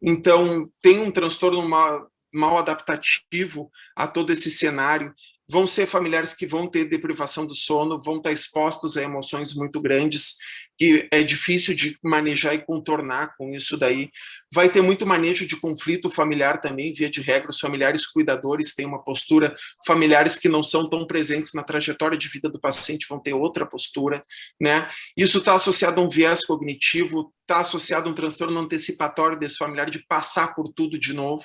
Então, tem um transtorno mal adaptativo a todo esse cenário. Vão ser familiares que vão ter deprivação do sono, vão estar expostos a emoções muito grandes, que é difícil de manejar e contornar com isso daí. Vai ter muito manejo de conflito familiar também, via de regra, os familiares cuidadores têm uma postura, familiares que não são tão presentes na trajetória de vida do paciente vão ter outra postura, né? Isso está associado a um viés cognitivo, está associado a um transtorno antecipatório desse familiar de passar por tudo de novo,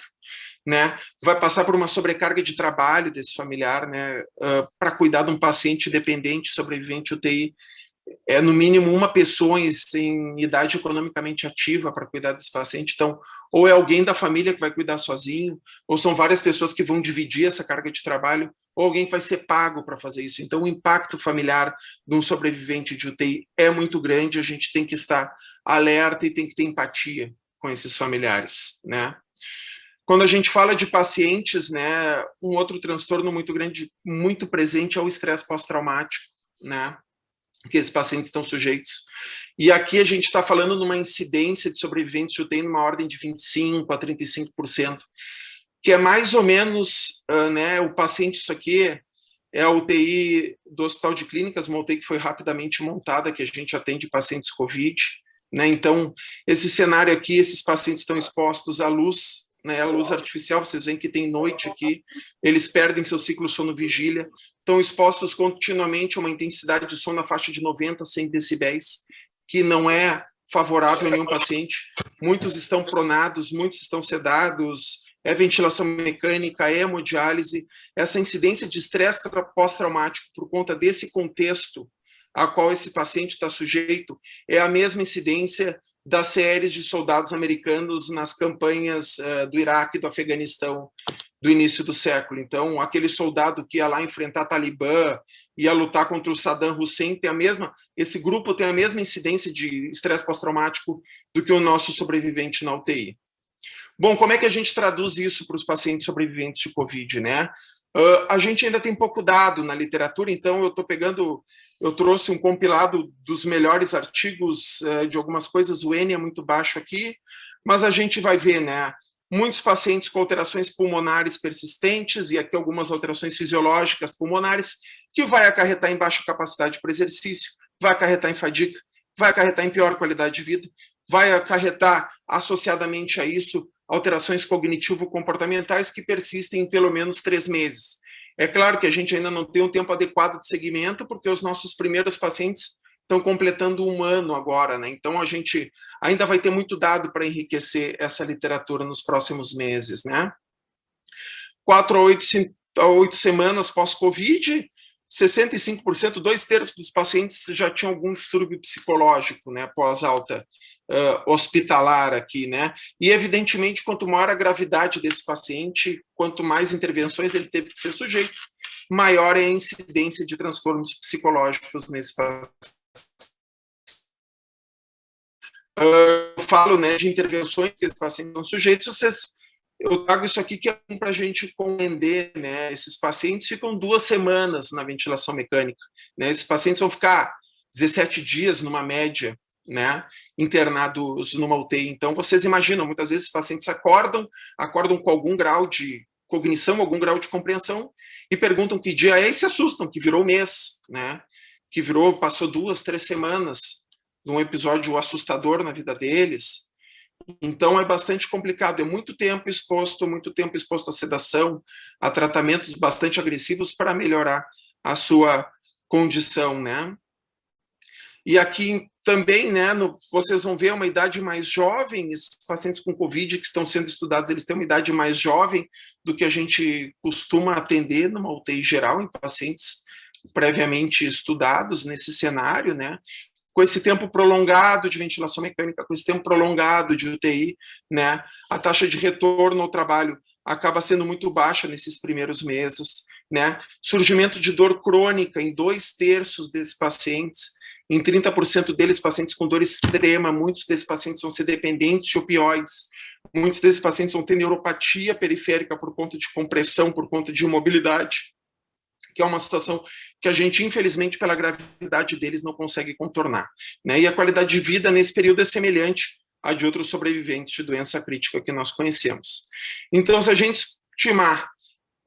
né? Vai passar por uma sobrecarga de trabalho desse familiar, né? Para cuidar de um paciente dependente, sobrevivente UTI, é no mínimo uma pessoa em idade economicamente ativa para cuidar desse paciente. Então, ou é alguém da família que vai cuidar sozinho, ou são várias pessoas que vão dividir essa carga de trabalho, ou alguém que vai ser pago para fazer isso. Então, o impacto familiar de um sobrevivente de UTI é muito grande, a gente tem que estar alerta e tem que ter empatia com esses familiares, né? Quando a gente fala de pacientes, né, um outro transtorno muito grande, muito presente é o estresse pós-traumático, né, que esses pacientes estão sujeitos. E aqui a gente está falando numa incidência de sobreviventes de UTI numa ordem de 25% a 35%, que é mais ou menos, né, o paciente, isso aqui é a UTI do Hospital de Clínicas, uma UTI que foi rapidamente montada, que a gente atende pacientes COVID, né, então esse cenário aqui, esses pacientes estão expostos à luz, né, a luz artificial, vocês veem que tem noite aqui, eles perdem seu ciclo sono-vigília, estão expostos continuamente a uma intensidade de som na faixa de 90 a 100 decibéis, que não é favorável a nenhum paciente. Muitos estão pronados, muitos estão sedados, é ventilação mecânica, é hemodiálise. Essa incidência de estresse pós-traumático por conta desse contexto a qual esse paciente está sujeito é a mesma incidência das séries de soldados americanos nas campanhas do Iraque e do Afeganistão do início do século. Então, aquele soldado que ia lá enfrentar Talibã, ia lutar contra o Saddam Hussein, esse grupo tem a mesma incidência de estresse pós-traumático do que o nosso sobrevivente na UTI. Bom, como é que a gente traduz isso para os pacientes sobreviventes de Covid, né? A gente ainda tem pouco dado na literatura, então eu trouxe um compilado dos melhores artigos de algumas coisas, o N é muito baixo aqui, mas a gente vai ver, né? Muitos pacientes com alterações pulmonares persistentes, e aqui algumas alterações fisiológicas pulmonares, que vai acarretar em baixa capacidade para exercício, vai acarretar em fadiga, vai acarretar em pior qualidade de vida, vai acarretar, associadamente a isso, alterações cognitivo-comportamentais que persistem em pelo menos 3 meses. É claro que a gente ainda não tem um tempo adequado de seguimento, porque os nossos primeiros pacientes estão completando 1 ano agora, né? Então a gente ainda vai ter muito dado para enriquecer essa literatura nos próximos meses, né? 4 a 8 semanas pós-Covid, 65%, 2/3 dos pacientes já tinham algum distúrbio psicológico, né, pós-alta hospitalar aqui, né, e evidentemente quanto maior a gravidade desse paciente, quanto mais intervenções ele teve que ser sujeito, maior é a incidência de transtornos psicológicos nesse paciente. Eu falo, né, de intervenções que esses pacientes são sujeitos, vocês eu trago isso aqui que é para a gente compreender, né? Esses pacientes ficam 2 semanas na ventilação mecânica, né? Esses pacientes vão ficar 17 dias numa média, né? Internados numa UTI. Então, vocês imaginam, muitas vezes os pacientes acordam com algum grau de cognição, algum grau de compreensão, e perguntam que dia é e se assustam, que virou mês, né? Que passou 2, 3 semanas num episódio assustador na vida deles. Então, é bastante complicado, é muito tempo exposto à sedação, a tratamentos bastante agressivos para melhorar a sua condição, né? E aqui também, né, vocês vão ver uma idade mais jovem, esses pacientes com Covid que estão sendo estudados, eles têm uma idade mais jovem do que a gente costuma atender numa UTI geral, em pacientes previamente estudados nesse cenário, né? Com esse tempo prolongado de ventilação mecânica, com esse tempo prolongado de UTI, né, a taxa de retorno ao trabalho acaba sendo muito baixa nesses primeiros meses, né? Surgimento de dor crônica em 2/3 desses pacientes, em 30% deles pacientes com dor extrema, muitos desses pacientes vão ser dependentes de opioides, muitos desses pacientes vão ter neuropatia periférica por conta de compressão, por conta de imobilidade, que é uma situação que a gente, infelizmente, pela gravidade deles, não consegue contornar, né? E a qualidade de vida nesse período é semelhante à de outros sobreviventes de doença crítica que nós conhecemos. Então, se a gente estimar,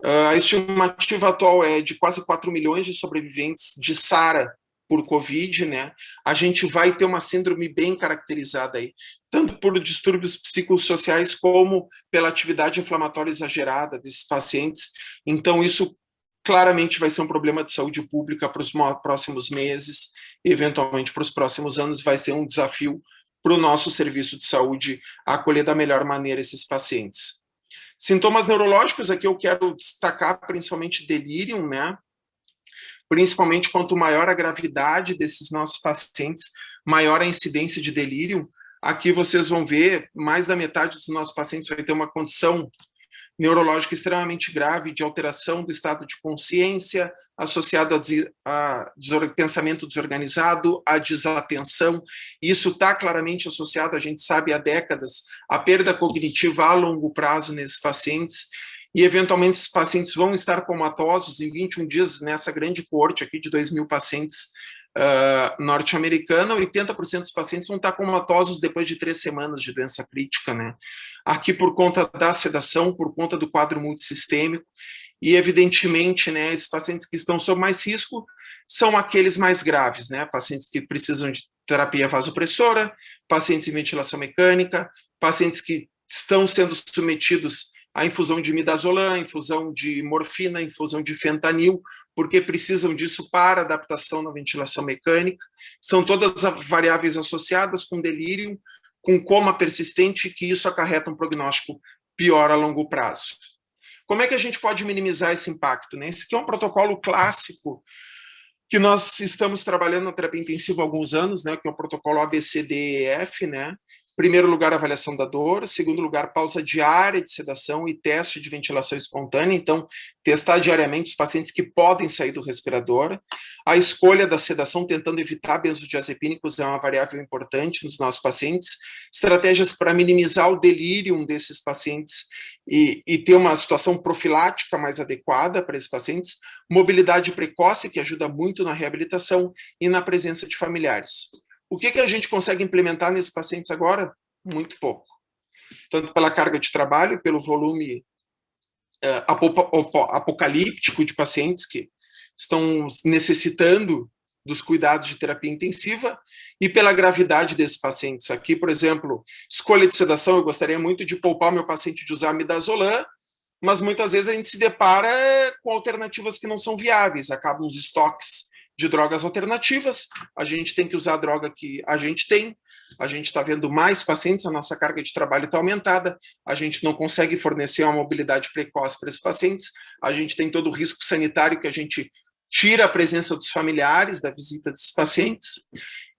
a estimativa atual é de quase 4 milhões de sobreviventes de SARA por Covid, né? A gente vai ter uma síndrome bem caracterizada aí, tanto por distúrbios psicossociais como pela atividade inflamatória exagerada desses pacientes. Então, isso claramente vai ser um problema de saúde pública para os próximos meses, e eventualmente para os próximos anos vai ser um desafio para o nosso serviço de saúde acolher da melhor maneira esses pacientes. Sintomas neurológicos, aqui eu quero destacar principalmente delírio, né? Principalmente quanto maior a gravidade desses nossos pacientes, maior a incidência de delírio. Aqui vocês vão ver, mais da metade dos nossos pacientes vai ter uma condição neurológica extremamente grave de alteração do estado de consciência, associado a pensamento desorganizado, a desatenção. Isso está claramente associado, a gente sabe há décadas, à perda cognitiva a longo prazo nesses pacientes, e eventualmente esses pacientes vão estar comatosos em 21 dias, nessa grande coorte aqui de 2.000 pacientes norte-americana, 80% dos pacientes vão estar comatosos depois de 3 semanas de doença crítica, né? Aqui por conta da sedação, por conta do quadro multissistêmico, e evidentemente, né, esses pacientes que estão sob mais risco são aqueles mais graves, né? Pacientes que precisam de terapia vasopressora, pacientes em ventilação mecânica, pacientes que estão sendo submetidos à infusão de midazolam, infusão de morfina, infusão de fentanil, porque precisam disso para adaptação na ventilação mecânica. São todas variáveis associadas com delírio, com coma persistente, que isso acarreta um prognóstico pior a longo prazo. Como é que a gente pode minimizar esse impacto, né? Esse aqui é um protocolo clássico que nós estamos trabalhando na terapia intensiva há alguns anos, né? Que é o protocolo ABCDEF, né? Primeiro lugar, avaliação da dor. Segundo lugar, pausa diária de sedação e teste de ventilação espontânea. Então, testar diariamente os pacientes que podem sair do respirador. A escolha da sedação, tentando evitar benzodiazepínicos, é uma variável importante nos nossos pacientes. Estratégias para minimizar o delírio desses pacientes e ter uma situação profilática mais adequada para esses pacientes. Mobilidade precoce, que ajuda muito na reabilitação e na presença de familiares. O que a gente consegue implementar nesses pacientes agora? Muito pouco. Tanto pela carga de trabalho, pelo volume apocalíptico de pacientes que estão necessitando dos cuidados de terapia intensiva e pela gravidade desses pacientes. Aqui, por exemplo, escolha de sedação, eu gostaria muito de poupar o meu paciente de usar midazolam, mas muitas vezes a gente se depara com alternativas que não são viáveis, acabam os estoques de drogas alternativas, a gente tem que usar a droga que a gente tem, a gente está vendo mais pacientes, a nossa carga de trabalho está aumentada, a gente não consegue fornecer uma mobilidade precoce para esses pacientes, a gente tem todo o risco sanitário que a gente tira a presença dos familiares da visita desses pacientes.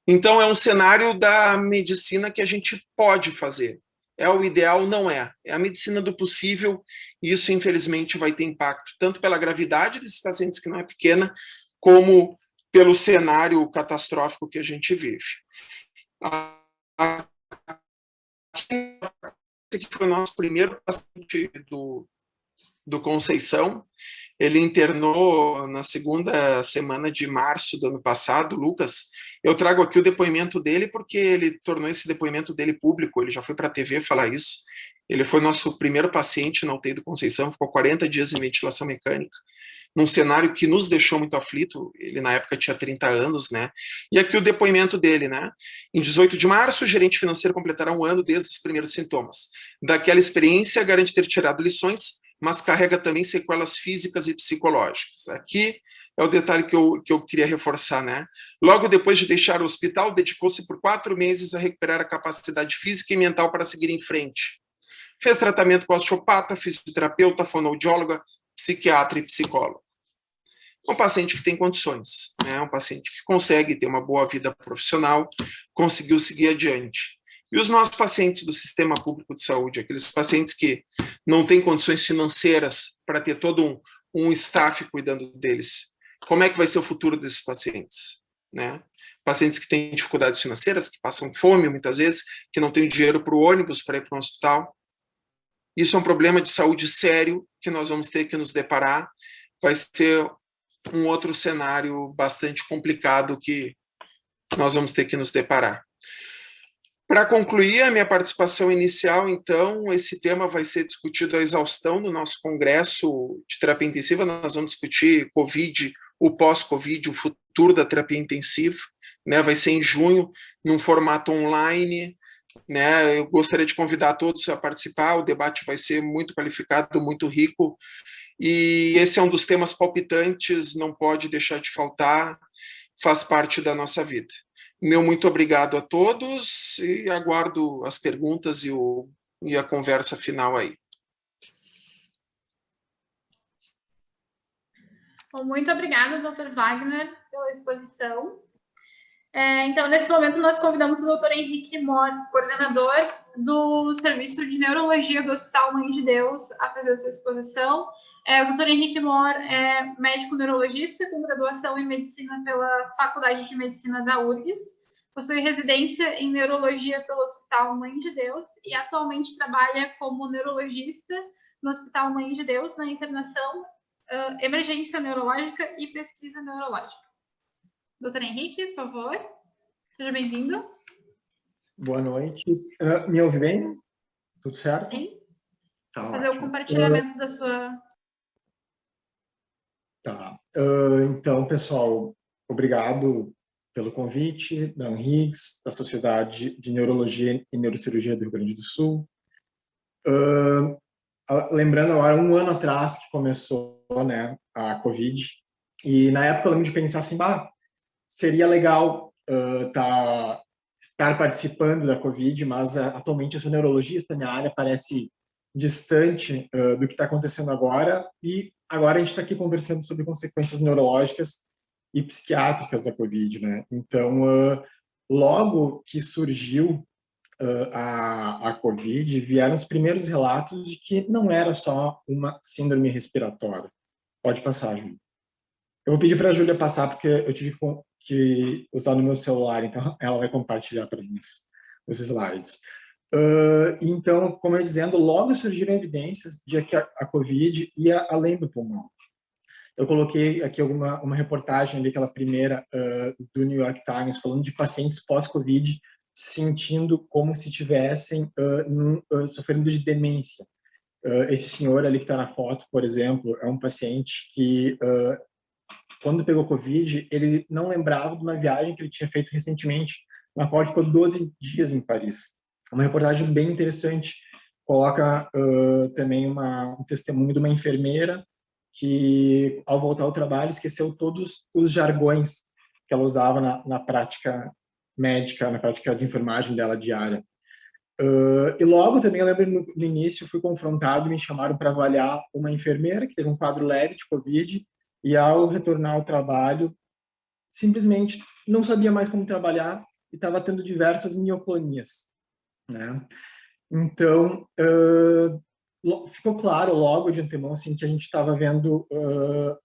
Então, é um cenário da medicina que a gente pode fazer. É o ideal? Não é. É a medicina do possível, e isso, infelizmente, vai ter impacto tanto pela gravidade desses pacientes, que não é pequena, como pelo cenário catastrófico que a gente vive. esse aqui foi o nosso primeiro paciente do Conceição. Ele internou na segunda semana de março do ano passado, Lucas. Eu trago aqui o depoimento dele porque ele tornou esse depoimento dele público, ele já foi para a TV falar isso. Ele foi nosso primeiro paciente na UTI do Conceição, ficou 40 dias em ventilação mecânica, num cenário que nos deixou muito aflito. Ele na época tinha 30 anos, né? E aqui o depoimento dele, né? Em 18 de março, o gerente financeiro completará 1 ano desde os primeiros sintomas. Daquela experiência, garante ter tirado lições, mas carrega também sequelas físicas e psicológicas. Aqui é o detalhe que eu queria reforçar, né? Logo depois de deixar o hospital, dedicou-se por 4 meses a recuperar a capacidade física e mental para seguir em frente. Fez tratamento com osteopata, fisioterapeuta, fonoaudióloga, psiquiatra e psicólogo. Um paciente que tem condições, né? Um paciente que consegue ter uma boa vida profissional, conseguiu seguir adiante. E os nossos pacientes do sistema público de saúde, aqueles pacientes que não têm condições financeiras para ter todo um staff cuidando deles, como é que vai ser o futuro desses pacientes, né? Pacientes que têm dificuldades financeiras, que passam fome muitas vezes, que não têm dinheiro para o ônibus para ir para um hospital. Isso é um problema de saúde sério que nós vamos ter que nos deparar. Vai ser um outro cenário bastante complicado que nós vamos ter que nos deparar. Para concluir a minha participação inicial, então, esse tema vai ser discutido à exaustão no nosso congresso de terapia intensiva. Nós vamos discutir COVID, o pós-COVID, o futuro da terapia intensiva, né? Vai ser em junho, num formato online, né? Eu gostaria de convidar todos a participar. O debate vai ser muito qualificado, muito rico, e esse é um dos temas palpitantes, não pode deixar de faltar, faz parte da nossa vida. Meu muito obrigado a todos e aguardo as perguntas e a conversa final aí. Bom, muito obrigada, Dr. Wagner, pela exposição. Então, nesse momento, nós convidamos o Dr. Henrique Mor, coordenador do Serviço de Neurologia do Hospital Mãe de Deus, a fazer a sua exposição. O Dr. Henrique Mor é médico neurologista com graduação em medicina pela Faculdade de Medicina da URGS, possui residência em neurologia pelo Hospital Mãe de Deus e atualmente trabalha como neurologista no Hospital Mãe de Deus na internação, emergência neurológica e pesquisa neurológica. Doutor Henrique, por favor, seja bem-vindo. Boa noite. Me ouve bem? Tudo certo? Sim. Tá, fazer ótimo. O compartilhamento da sua... Tá. Então, pessoal, obrigado pelo convite da Unhiggs, da Sociedade de Neurologia e Neurocirurgia do Rio Grande do Sul. Lembrando, agora, 1 ano atrás que começou, né, a COVID, e na época eu lembro de pensar assim, seria legal estar participando da COVID, mas atualmente eu sou neurologista, minha área parece distante do que está acontecendo agora, e agora a gente está aqui conversando sobre consequências neurológicas e psiquiátricas da COVID, né? Então, logo que surgiu a COVID, vieram os primeiros relatos de que não era só uma síndrome respiratória. Pode passar, Júlia. Eu vou pedir para a Júlia passar, porque eu tive que usar no meu celular, então ela vai compartilhar para mim os slides. Então, como eu ia dizendo, logo surgiram evidências de que a COVID ia além do pulmão. Eu coloquei aqui uma reportagem ali, aquela primeira do New York Times, falando de pacientes pós-COVID sentindo como se estivessem sofrendo de demência. Esse senhor ali que está na foto, por exemplo, é um paciente que, quando pegou COVID, ele não lembrava de uma viagem que ele tinha feito recentemente, na qual ficou 12 dias em Paris. Uma reportagem bem interessante, coloca também um testemunho de uma enfermeira que, ao voltar ao trabalho, esqueceu todos os jargões que ela usava na prática médica, na prática de enfermagem dela diária. E logo também, eu lembro, no início, fui confrontado, me chamaram para avaliar uma enfermeira que teve um quadro leve de COVID e, ao retornar ao trabalho, simplesmente não sabia mais como trabalhar e estava tendo diversas mioclonias, né? Então, ficou claro logo de antemão assim, que a gente estava vendo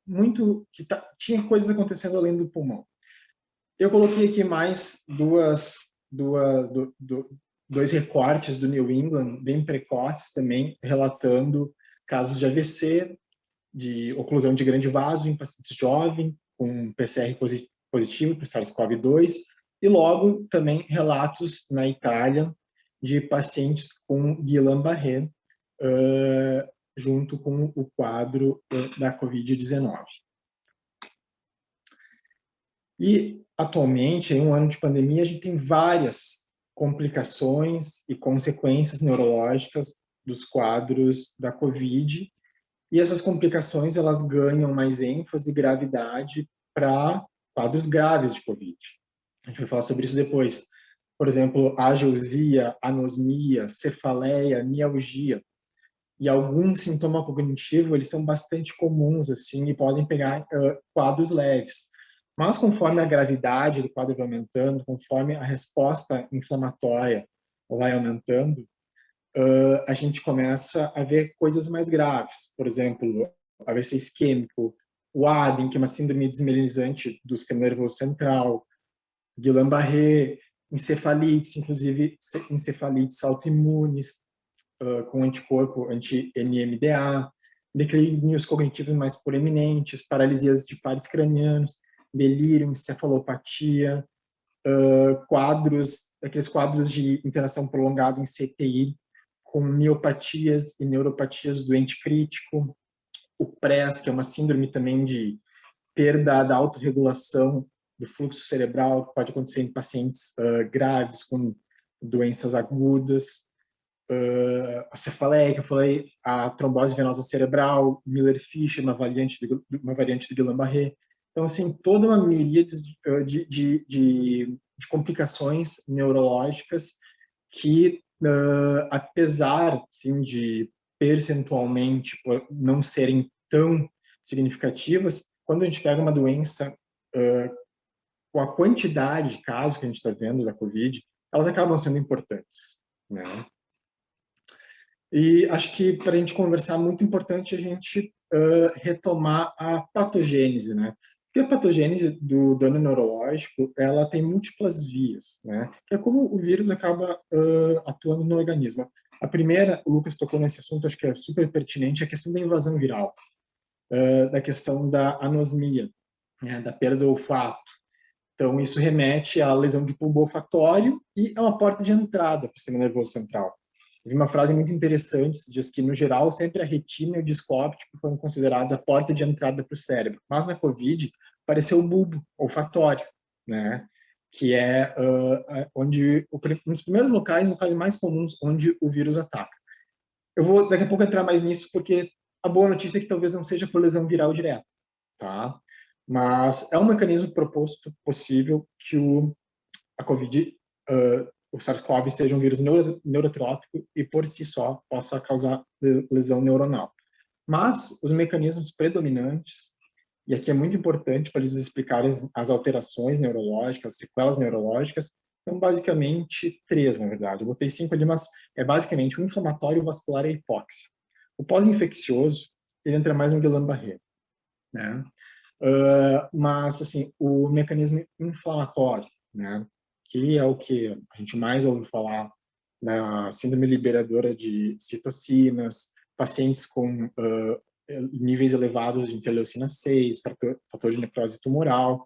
muito que tinha coisas acontecendo além do pulmão. Eu coloquei aqui mais duas 2 recortes do New England, bem precoces também, relatando casos de AVC, de oclusão de grande vaso em pacientes jovens, com PCR positivo para SARS-CoV-2, e logo também relatos na Itália de pacientes com Guillain-Barré, junto com o quadro da Covid-19. E, atualmente, em um ano de pandemia, a gente tem várias complicações e consequências neurológicas dos quadros da Covid, e essas complicações elas ganham mais ênfase e gravidade para quadros graves de Covid. A gente vai falar sobre isso depois. Por exemplo, ageusia, anosmia, cefaleia, mialgia. E algum sintoma cognitivo, eles são bastante comuns, assim, e podem pegar quadros leves. Mas conforme a gravidade do quadro vai aumentando, conforme a resposta inflamatória vai aumentando, a gente começa a ver coisas mais graves. Por exemplo, AVC isquêmico, o ADEM, que é uma síndrome desmielinizante do sistema nervoso central, Guillain-Barré, encefalites, inclusive encefalites autoimunes, com anticorpo anti-NMDA, declínios cognitivos mais proeminentes, paralisias de pares cranianos, delírio, encefalopatia, aqueles quadros de interação prolongada em CTI, com miopatias e neuropatias do ente crítico, o PRES, que é uma síndrome também de perda da autorregulação do fluxo cerebral, que pode acontecer em pacientes graves, com doenças agudas, a cefaleia, que eu falei, a trombose venosa cerebral, Miller-Fisher, uma variante do Guillain-Barré. Então, assim, toda uma miríade de complicações neurológicas que, apesar, assim, de percentualmente não serem tão significativas, quando a gente pega uma doença com a quantidade de casos que a gente está vendo da Covid, elas acabam sendo importantes, né? E acho que, para a gente conversar, é muito importante a gente retomar a patogênese, né? Porque a patogênese do dano neurológico, ela tem múltiplas vias, né? Que é como o vírus acaba atuando no organismo. A primeira, o Lucas tocou nesse assunto, acho que é super pertinente, é a questão da invasão viral, da questão da anosmia, né? Da perda do olfato. Então, isso remete à lesão de bulbo olfatório e a uma porta de entrada para o sistema nervoso central. Eu vi uma frase muito interessante, diz que, no geral, sempre a retina e o disco óptico foram considerados a porta de entrada para o cérebro. Mas na Covid, apareceu o bulbo olfatório, né? Que é um dos primeiros locais mais comuns onde o vírus ataca. Eu vou, daqui a pouco, entrar mais nisso, porque a boa notícia é que talvez não seja por lesão viral direta, tá? Mas é um mecanismo proposto possível que a Covid, o SARS-CoV, seja um vírus neurotrópico e, por si só, possa causar lesão neuronal. Mas os mecanismos predominantes, e aqui é muito importante para eles explicarem as alterações neurológicas, as sequelas neurológicas, são basicamente 3, na verdade. Eu botei 5 ali, mas é basicamente o inflamatório, o vascular e a hipóxia. O pós-infeccioso, ele entra mais no Guillain-Barré, né? Mas, assim, o mecanismo inflamatório, né? Que é o que a gente mais ouve falar da síndrome liberadora de citocinas, pacientes com níveis elevados de interleucina 6, fator de necrose tumoral,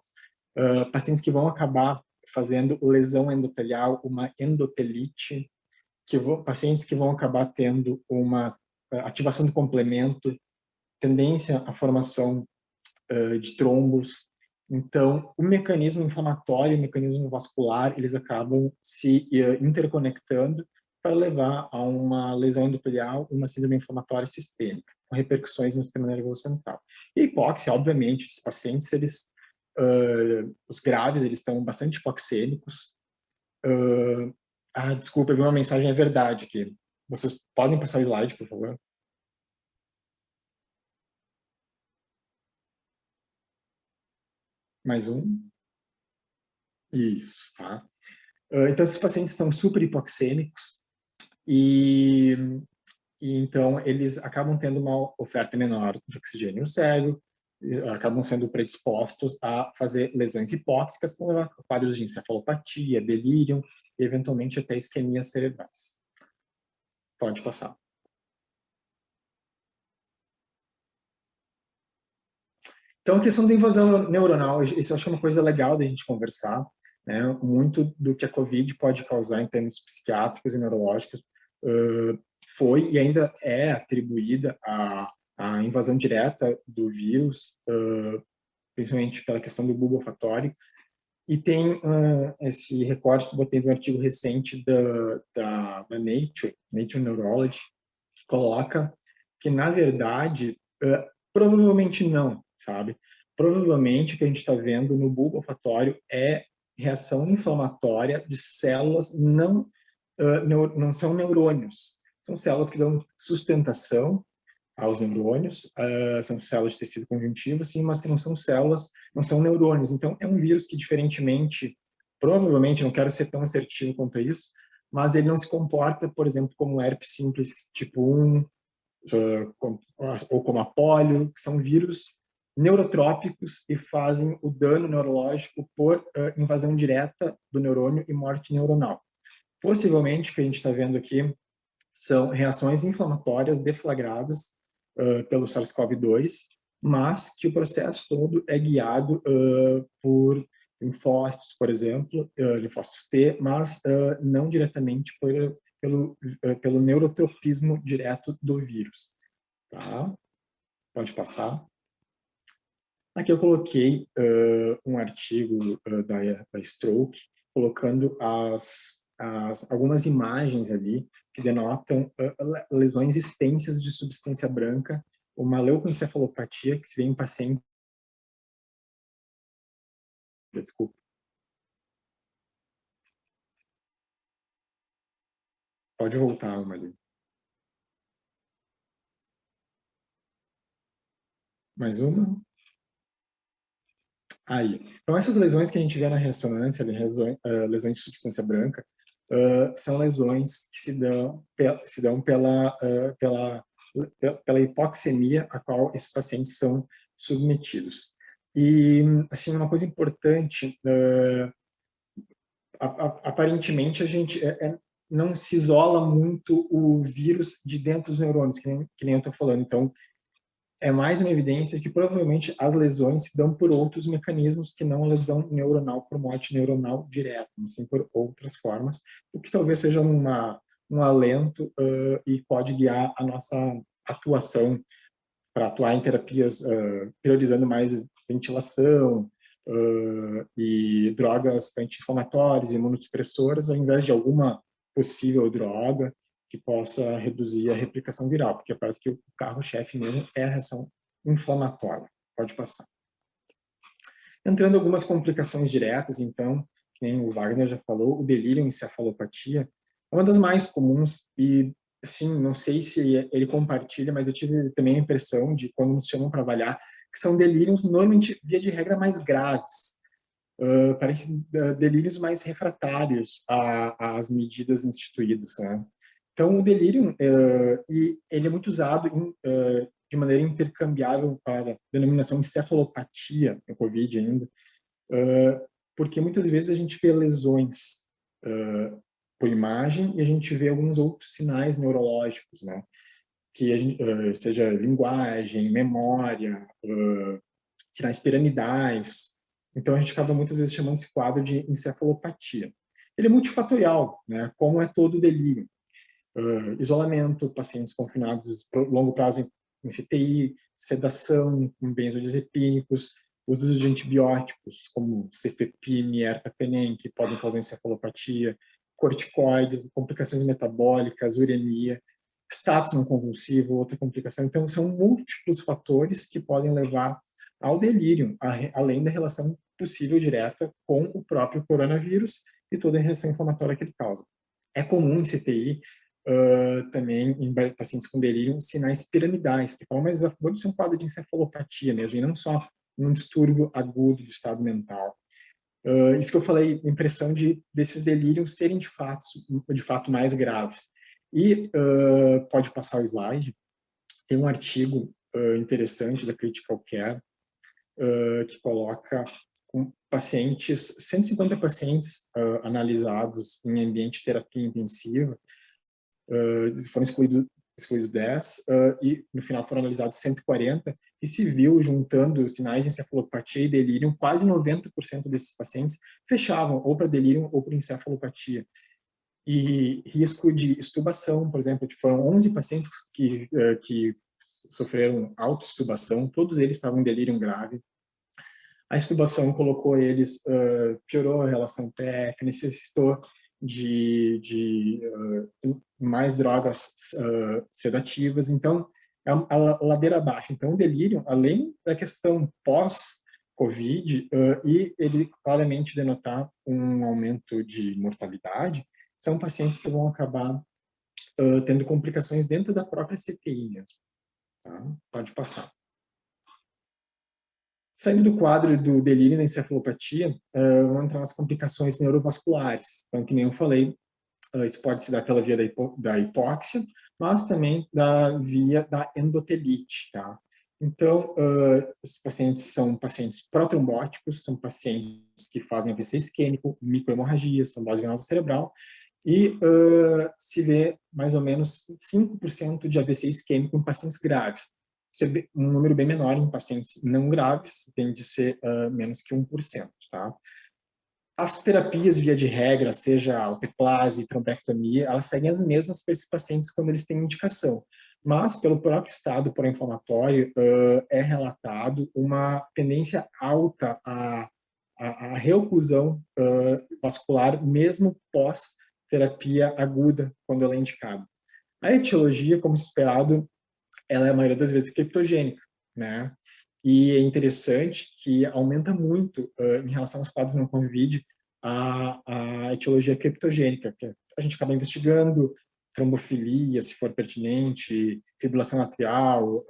pacientes que vão acabar fazendo lesão endotelial, uma endotelite, pacientes que vão acabar tendo uma ativação do complemento, tendência à formação de trombos. Então, o mecanismo inflamatório e o mecanismo vascular, eles acabam se interconectando para levar a uma lesão endotelial, uma síndrome inflamatória sistêmica, com repercussões no sistema nervoso central. E a hipóxia, obviamente, esses pacientes, os graves, eles estão bastante hipoxêmicos. Desculpa, eu vi uma mensagem, é verdade, que vocês podem passar o slide, por favor? Mais um. Isso, tá? Então, esses pacientes estão super hipoxêmicos e então eles acabam tendo uma oferta menor de oxigênio no cérebro, acabam sendo predispostos a fazer lesões hipóxicas, com quadros de encefalopatia, delírio, e eventualmente até isquemias cerebrais. Pode passar. Então, a questão da invasão neuronal, isso eu acho que é uma coisa legal da gente conversar, né? Muito do que a COVID pode causar em termos psiquiátricos e neurológicos foi e ainda é atribuída à invasão direta do vírus, principalmente pela questão do bulbo olfatório. E tem esse recorte que eu botei do artigo recente da Nature Neurology, que coloca que, na verdade, provavelmente não, sabe? Provavelmente o que a gente está vendo no bulbo olfatório é reação inflamatória de células não são neurônios, são células que dão sustentação aos neurônios, são células de tecido conjuntivo, sim, mas que não são células, não são neurônios. Então, é um vírus que, diferentemente, provavelmente, não quero ser tão assertivo quanto isso, mas ele não se comporta, por exemplo, como herpes simples tipo 1, ou como a polio, que são vírus neurotrópicos e fazem o dano neurológico por invasão direta do neurônio e morte neuronal. Possivelmente, o que a gente está vendo aqui são reações inflamatórias deflagradas pelo SARS-CoV-2, mas que o processo todo é guiado por linfócitos, por exemplo, linfócitos T, mas não diretamente pelo neurotropismo direto do vírus. Tá? Pode passar. Aqui eu coloquei um artigo da Stroke, colocando algumas imagens ali que denotam lesões extensas de substância branca, uma leucoencefalopatia que se vê em paciente. Desculpa. Pode voltar uma ali. Mais uma. Aí. Então, essas lesões que a gente vê na ressonância, lesões de substância branca, são lesões que se dão pela hipoxemia a qual esses pacientes são submetidos. E, assim, uma coisa importante, aparentemente, a gente não se isola muito o vírus de dentro dos neurônios, que nem eu estou falando. Então, é mais uma evidência que provavelmente as lesões se dão por outros mecanismos que não a lesão neuronal por morte neuronal direta, mas sim por outras formas, o que talvez seja um alento e pode guiar a nossa atuação para atuar em terapias priorizando mais ventilação e drogas anti-inflamatórias, imunossupressoras, ao invés de alguma possível droga que possa reduzir a replicação viral, porque parece que o carro-chefe mesmo é a reação inflamatória. Pode passar. Entrando em algumas complicações diretas, então, que nem o Wagner já falou, o delírio encefalopatia é uma das mais comuns e, assim, não sei se ele compartilha, mas eu tive também a impressão de, quando nos chamam para avaliar, que são delírios, normalmente, via de regra, mais graves. Parecem delírios mais refratários às medidas instituídas, né? Então, o delírio, ele é muito usado de maneira intercambiável para a denominação encefalopatia, no COVID ainda, porque muitas vezes a gente vê lesões por imagem e a gente vê alguns outros sinais neurológicos, né? Que seja linguagem, memória, sinais piramidais. Então, a gente acaba muitas vezes chamando esse quadro de encefalopatia. Ele é multifatorial, né? Como é todo delírio. Isolamento, pacientes confinados por longo prazo em CTI, sedação com benzodiazepínicos, uso de antibióticos como cefepime, ertapenem, que podem causar encefalopatia, corticoides, complicações metabólicas, uremia, status não convulsivo, outra complicação. Então, são múltiplos fatores que podem levar ao delírio, além da relação possível direta com o próprio coronavírus e toda a reação inflamatória que ele causa. É comum em CTI também em pacientes com delírio, sinais piramidais, que falam, mas pode ser um quadro de encefalopatia mesmo, e não só um distúrbio agudo do estado mental. Isso que eu falei, impressão desses delírios serem de fato mais graves. E pode passar o slide, tem um artigo interessante da Critical Care que coloca com pacientes, 150 pacientes analisados em ambiente de terapia intensiva, foram excluídos 10, e no final foram analisados 140, e se viu, juntando sinais de encefalopatia e delírio, quase 90% desses pacientes fechavam ou para delírio ou para encefalopatia. E risco de extubação, por exemplo, foram 11 pacientes que sofreram autoextubação, todos eles estavam em delírio grave. A extubação colocou eles, piorou a relação PF, necessitou de mais drogas sedativas, então é a ladeira abaixo. Então o delírio, além da questão pós-Covid, e ele claramente denotar um aumento de mortalidade, são pacientes que vão acabar tendo complicações dentro da própria CTI mesmo. Tá? Pode passar. Saindo do quadro do delírio e da encefalopatia, vamos entrar nas complicações neurovasculares. Então, que nem eu falei, isso pode se dar pela via da hipóxia, mas também da via da endotelite. Tá? Então, esses pacientes são pacientes protrombóticos, são pacientes que fazem AVC isquêmico, microhemorragias, trombose venosa cerebral, e se vê mais ou menos 5% de AVC isquêmico em pacientes graves. Isso é um número bem menor em pacientes não graves, tem de ser menos que 1%. Tá? As terapias, via de regra, seja alteplase, trombectomia, elas seguem as mesmas para esses pacientes quando eles têm indicação. Mas, pelo próprio estado pró-inflamatório, é relatado uma tendência alta à reoclusão vascular, mesmo pós-terapia aguda, quando ela é indicada. A etiologia, como esperado, ela é a maioria das vezes criptogênica, né? E é interessante que aumenta muito em relação aos quadros não Covid a etiologia criptogênica, que a gente acaba investigando trombofilia, se for pertinente, fibrilação atrial,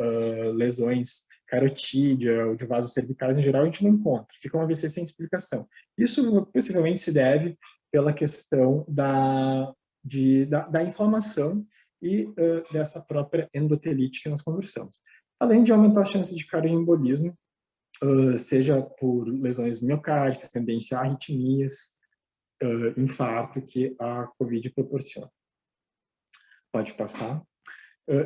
lesões carotídea ou de vasos cervicais em geral, a gente não encontra, fica um AVC sem explicação. Isso possivelmente se deve pela questão da inflamação e dessa própria endotelite que nós conversamos. Além de aumentar a chance de cardioembolismo, seja por lesões miocárdicas, tendência a arritmias, infarto que a COVID proporciona. Pode passar.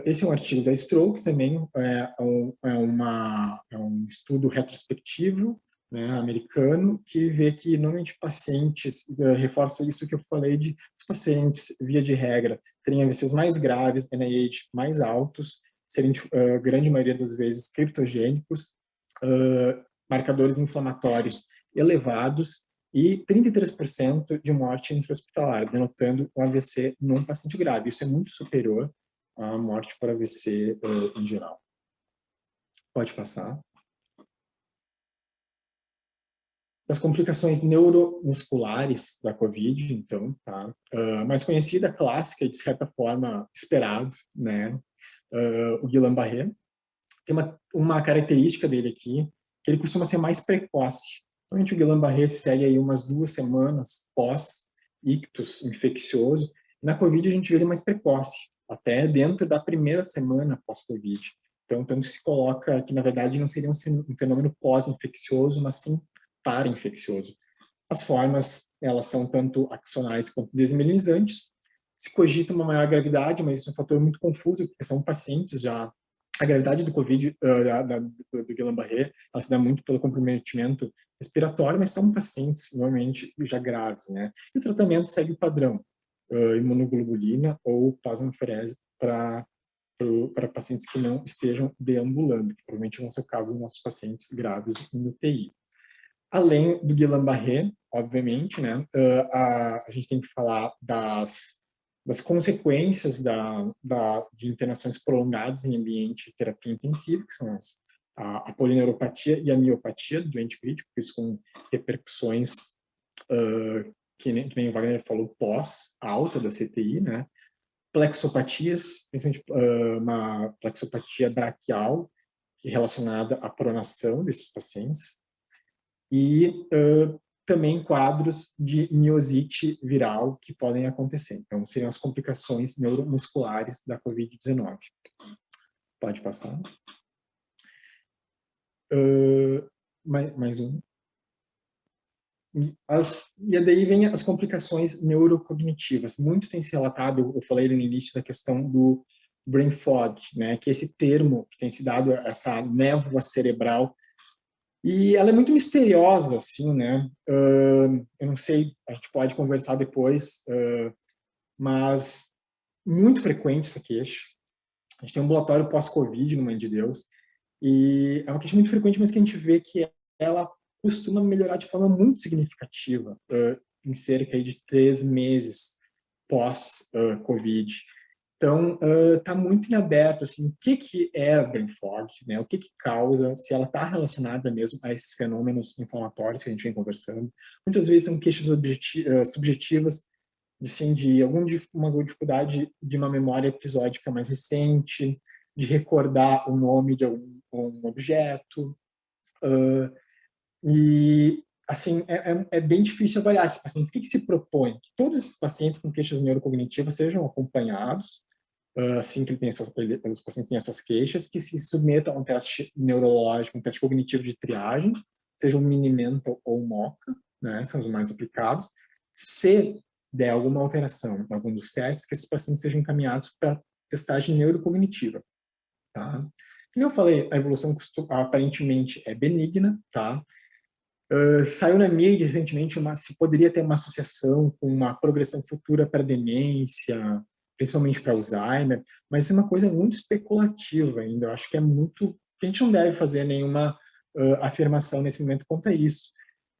Esse é um artigo da Stroke, também é um estudo retrospectivo, né, americano, que vê que normalmente pacientes, reforça isso que eu falei de os pacientes, via de regra, terem AVCs mais graves, NIH mais altos, serem, grande maioria das vezes, criptogênicos, marcadores inflamatórios elevados e 33% de morte intra-hospitalar, denotando um AVC num paciente grave. Isso é muito superior à morte por AVC em geral. Pode passar. Das complicações neuromusculares da COVID, então, tá? Mais conhecida, clássica e, de certa forma, esperado, né? O Guillain-Barré. Tem uma característica dele aqui, que ele costuma ser mais precoce. Normalmente o Guillain-Barré se segue aí umas 2 semanas pós-ictus infeccioso. Na COVID a gente vê ele mais precoce, até dentro da primeira semana pós-COVID. Então, tanto se coloca que, na verdade, não seria um fenômeno pós-infeccioso, mas sim para-infeccioso. As formas, elas são tanto axonais quanto desmielinizantes. Se cogita uma maior gravidade, mas isso é um fator muito confuso, porque são pacientes já... A gravidade do COVID, do Guillain-Barré, ela se dá muito pelo comprometimento respiratório, mas são pacientes, normalmente, já graves, né? E o tratamento segue o padrão, imunoglobulina ou plasmaférese para pacientes que não estejam deambulando, que provavelmente vão ser o caso dos nossos pacientes graves em UTI. Além do Guillain-Barré, obviamente, né, a gente tem que falar das consequências de internações prolongadas em ambiente de terapia intensiva, que são a polineuropatia e a miopatia do doente crítico, isso com repercussões, que nem o Wagner falou, pós-alta da CTI, né? Plexopatias, principalmente uma plexopatia braquial, que é relacionada à pronação desses pacientes, e também quadros de miosite viral que podem acontecer. Então, seriam as complicações neuromusculares da COVID-19. Pode passar. Mais um. E daí vem as complicações neurocognitivas. Muito tem se relatado, eu falei no início da questão do brain fog, né, que é esse termo que tem se dado, essa névoa cerebral, e ela é muito misteriosa, assim, né, eu não sei, a gente pode conversar depois, mas muito frequente essa queixa. A gente tem um ambulatório pós-Covid no Mãe de Deus, e é uma queixa muito frequente, mas que a gente vê que ela costuma melhorar de forma muito significativa em cerca de 3 meses pós-Covid. Então, está muito em aberto, assim, o que é a brain fog, né? O que causa, se ela está relacionada mesmo a esses fenômenos inflamatórios que a gente vem conversando. Muitas vezes são queixas subjetivas, assim, de uma dificuldade de uma memória episódica mais recente, de recordar o nome de algum objeto, e, assim, é bem difícil avaliar esses pacientes. O que se propõe? Que todos esses pacientes com queixas neurocognitivas sejam acompanhados, assim que os pacientes têm essas queixas, que se submetam a um teste neurológico, um teste cognitivo de triagem, seja um Mini-Mental ou um MoCA, né, são os mais aplicados. Se der alguma alteração em algum dos testes, que esses pacientes sejam encaminhados para testagem neurocognitiva, tá? Como eu falei, a evolução aparentemente é benigna, tá? Saiu na mídia recentemente se poderia ter uma associação com uma progressão futura para demência, principalmente para Alzheimer, mas isso é uma coisa muito especulativa ainda. Eu acho que a gente não deve fazer nenhuma afirmação nesse momento quanto a isso.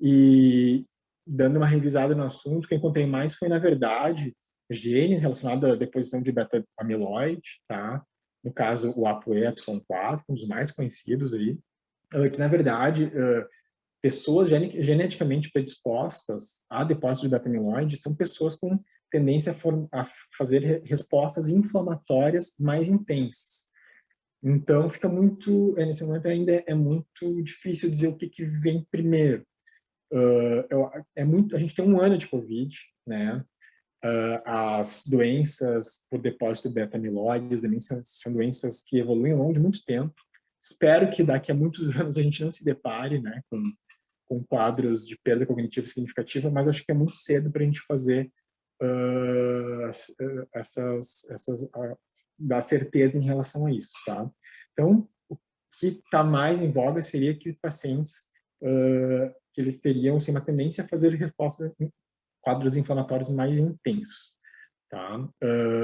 E dando uma revisada no assunto, o que eu encontrei mais foi, na verdade, genes relacionados à deposição de beta-amiloide, tá? No caso, o ApoE4, um dos mais conhecidos aí, que, na verdade, pessoas geneticamente predispostas a depósito de beta-amiloide são pessoas com tendência a fazer respostas inflamatórias mais intensas. Então, fica muito, nesse momento ainda é muito difícil dizer o que vem primeiro. A gente tem um ano de Covid, né? As doenças por depósito de beta-amiloide, são doenças que evoluem ao longo de muito tempo. Espero que daqui a muitos anos a gente não se depare, né, com quadros de perda cognitiva significativa, mas acho que é muito cedo para a gente fazer dar certeza em relação a isso, tá? Então, o que está mais em voga seria que pacientes que eles teriam assim, uma tendência a fazer respostas em quadros inflamatórios mais intensos, tá?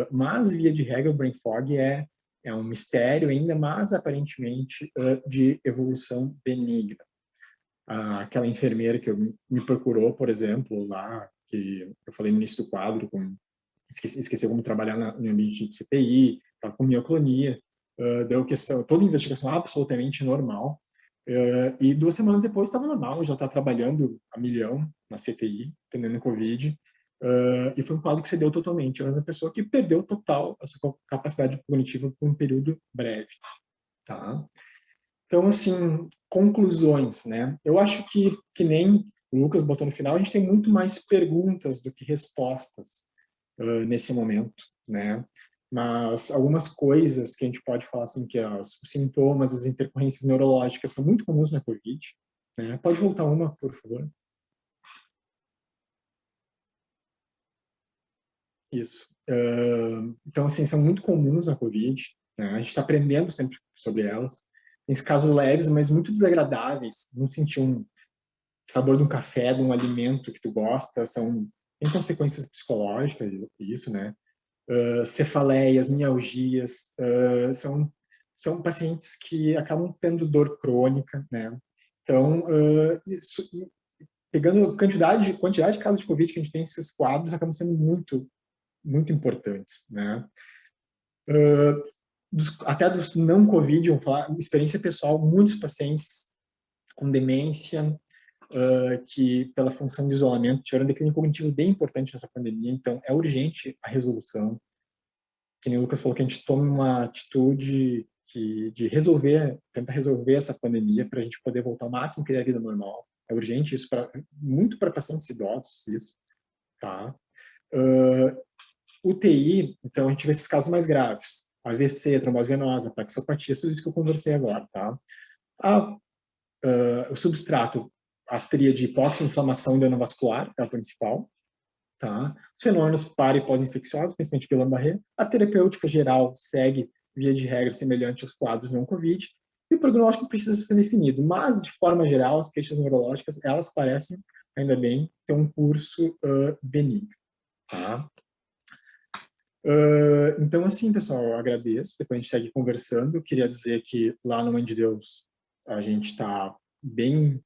Mas, via de regra, o brain fog é um mistério ainda, mas aparentemente de evolução benigna. Aquela enfermeira que me procurou, por exemplo, lá, que eu falei no início do quadro, esqueceu como trabalhar no ambiente de CTI, estava com mioclonia, deu questão, toda investigação absolutamente normal, e 2 semanas depois estava normal, já está trabalhando a milhão na CTI, atendendo Covid, e foi um quadro que cedeu totalmente. Era uma pessoa que perdeu total a sua capacidade cognitiva por um período breve, tá? Então, assim, conclusões, né? Eu acho que nem o Lucas botou no final, a gente tem muito mais perguntas do que respostas nesse momento, né? Mas algumas coisas que a gente pode falar, assim, que os sintomas, as intercorrências neurológicas são muito comuns na COVID, né? Pode voltar uma, por favor. Isso. Então, assim, são muito comuns na COVID, né? A gente está aprendendo sempre sobre elas. Tem casos leves, mas muito desagradáveis. Não sentir um sabor de um café, de um alimento que tu gosta, tem consequências psicológicas, isso, né? Cefaleias, mialgias, são pacientes que acabam tendo dor crônica, né? Então, pegando quantidade de casos de Covid que a gente tem, esses quadros acabam sendo muito, muito importantes, né? Até dos não Covid, vamos falar, experiência pessoal, muitos pacientes com demência, que pela função de isolamento tiveram um declínio cognitivo bem importante nessa pandemia, então é urgente a resolução. Que nem o Lucas falou, que a gente tome uma atitude de tentar resolver essa pandemia para a gente poder voltar ao máximo que é a vida normal. É urgente isso, muito para pacientes idosos, isso, tá? UTI, então a gente vê esses casos mais graves. AVC, trombose venosa, plaquiopatia, tudo isso que eu conversei agora, tá? O substrato a tríade hipóxia, inflamação e dano vascular, é a principal. Tá? Os fenômenos para e pós-infecciosos, principalmente Guillain-Barré. A terapêutica geral segue, via de regra, semelhante aos quadros não COVID. E o prognóstico precisa ser definido. Mas, de forma geral, as queixas neurológicas, elas parecem, ainda bem, ter um curso benigno. Tá? Então, assim, pessoal, eu agradeço. Depois a gente segue conversando. Eu queria dizer que lá no Mãe de Deus a gente está bem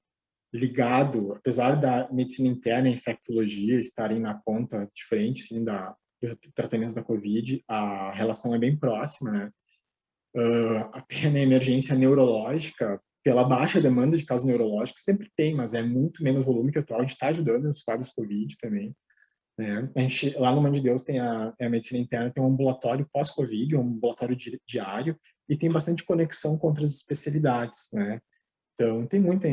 ligado, apesar da medicina interna e infectologia estarem na ponta de frente, assim, do tratamento da Covid, a relação é bem próxima, né? Até na emergência neurológica, pela baixa demanda de casos neurológicos, sempre tem, mas é muito menos volume que o atual. A gente está ajudando nos quadros Covid também. Né? A gente, lá no Mãe de Deus, tem a medicina interna, tem um ambulatório pós-Covid, um ambulatório diário, e tem bastante conexão com outras especialidades, né? Então, tem muita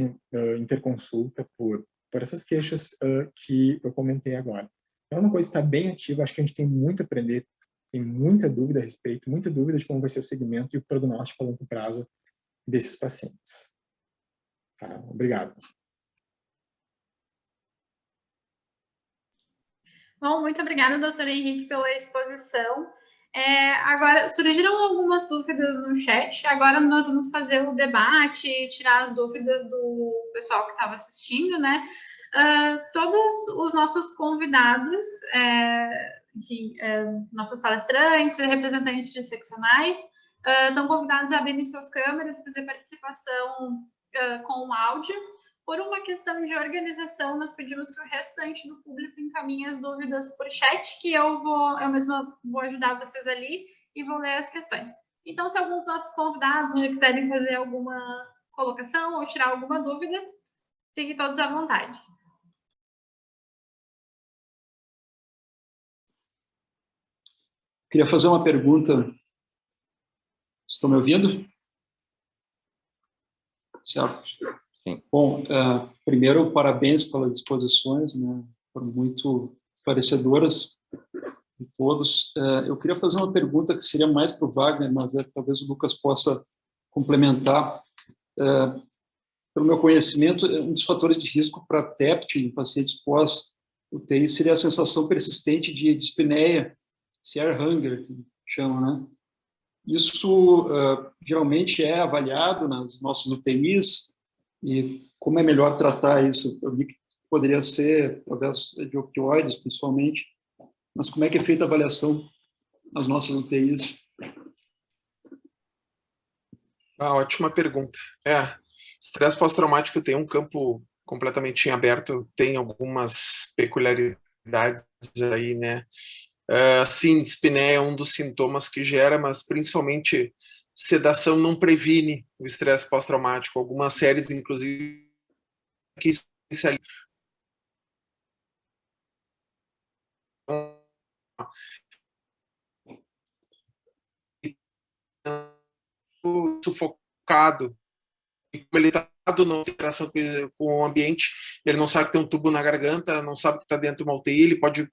interconsulta por essas queixas que eu comentei agora. É uma coisa que está bem ativa, acho que a gente tem muito a aprender, tem muita dúvida a respeito, muita dúvida de como vai ser o segmento e o prognóstico a longo prazo desses pacientes. Tá? Obrigado. Bom, muito obrigada, doutor Henrique, pela exposição. Agora, surgiram algumas dúvidas no chat. Agora nós vamos fazer o debate, tirar as dúvidas do pessoal que estava assistindo, né? Todos os nossos convidados, nossos palestrantes, representantes de seccionais, estão convidados a abrirem suas câmeras, fazer participação com áudio. Por uma questão de organização, nós pedimos que o restante do público encaminhe as dúvidas por chat, que eu mesma vou ajudar vocês ali e vou ler as questões. Então, se alguns dos nossos convidados já quiserem fazer alguma colocação ou tirar alguma dúvida, fiquem todos à vontade. Queria fazer uma pergunta. Estão me ouvindo? Certo. Sim. Bom, primeiro, parabéns pelas exposições, né? Foram muito esclarecedoras de todos. Eu queria fazer uma pergunta que seria mais para o Wagner, mas talvez o Lucas possa complementar. Pelo meu conhecimento, um dos fatores de risco para TEPT em pacientes pós-UTI seria a sensação persistente de dispneia, sear hunger, que chama, né? Isso geralmente é avaliado nas nossas UTIs, e como é melhor tratar isso? Eu vi que poderia ser através de opioides, principalmente, mas como é que é feita a avaliação nas nossas UTIs? Ótima pergunta. Estresse pós-traumático tem um campo completamente em aberto, tem algumas peculiaridades aí, né? Sim, dispneia é um dos sintomas que gera, mas principalmente sedação não previne o estresse pós-traumático. Algumas séries, inclusive, que sufocado, e como ele está na interação com o ambiente, ele não sabe que tem um tubo na garganta, não sabe que está dentro de uma UTI, ele pode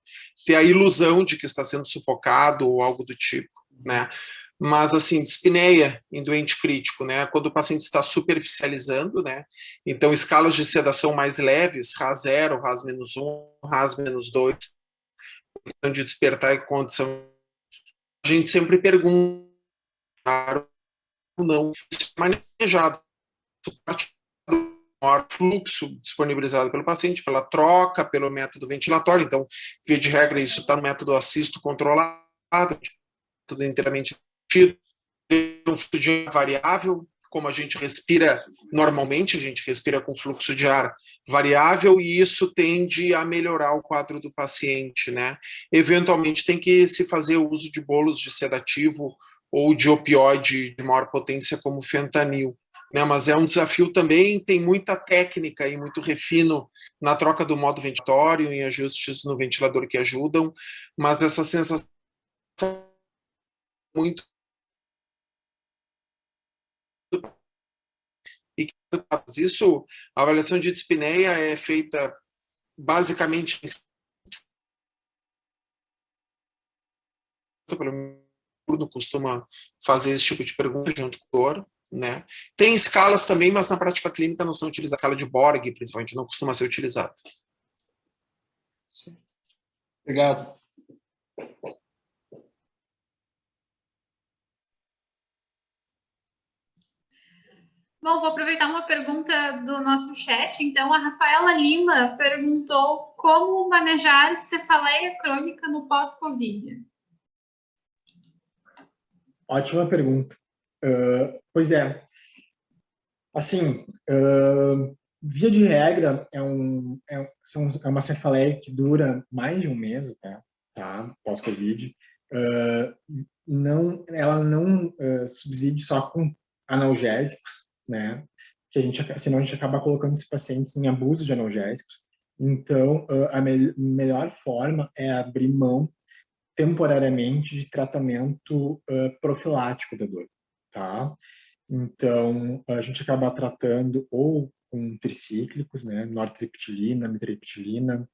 ter a ilusão de que está sendo sufocado ou algo do tipo, né? Mas, assim, dispneia em doente crítico, né? Quando o paciente está superficializando, né? Então, escalas de sedação mais leves, RAS 0, RAS -1, RAS -2, condição de despertar e condição. A gente sempre pergunta, não, isso é manejado, maior fluxo disponibilizado pelo paciente, pela troca, pelo método ventilatório. Então, via de regra, isso está no método assisto controlado, tudo inteiramente um fluxo de ar variável, como a gente respira normalmente, a gente respira com fluxo de ar variável, e isso tende a melhorar o quadro do paciente, né? Eventualmente tem que se fazer o uso de bolos de sedativo ou de opioide de maior potência, como fentanil, né? Mas é um desafio também, tem muita técnica e muito refino na troca do modo ventilatório, em ajustes no ventilador que ajudam, mas essa sensação muito e isso, a avaliação de dispneia é feita basicamente pelo mundo costuma fazer esse tipo de pergunta junto com o doutor, né? Tem escalas também, mas na prática clínica não são utilizadas. A escala de Borg, principalmente, não costuma ser utilizada. Obrigado. Bom, vou aproveitar uma pergunta do nosso chat. Então, a Rafaela Lima perguntou como manejar cefaleia crônica no pós-Covid. Ótima pergunta. Pois é. Assim, via de regra, é uma cefaleia que dura mais de um mês até, tá? Pós-Covid. Ela não subside só com analgésicos, né? Senão a gente acaba colocando esses pacientes em abuso de analgésicos. Então, a melhor forma é abrir mão temporariamente de tratamento profilático da dor, tá? Então, a gente acaba tratando ou com tricíclicos, né? Nortriptilina, mitriptilina,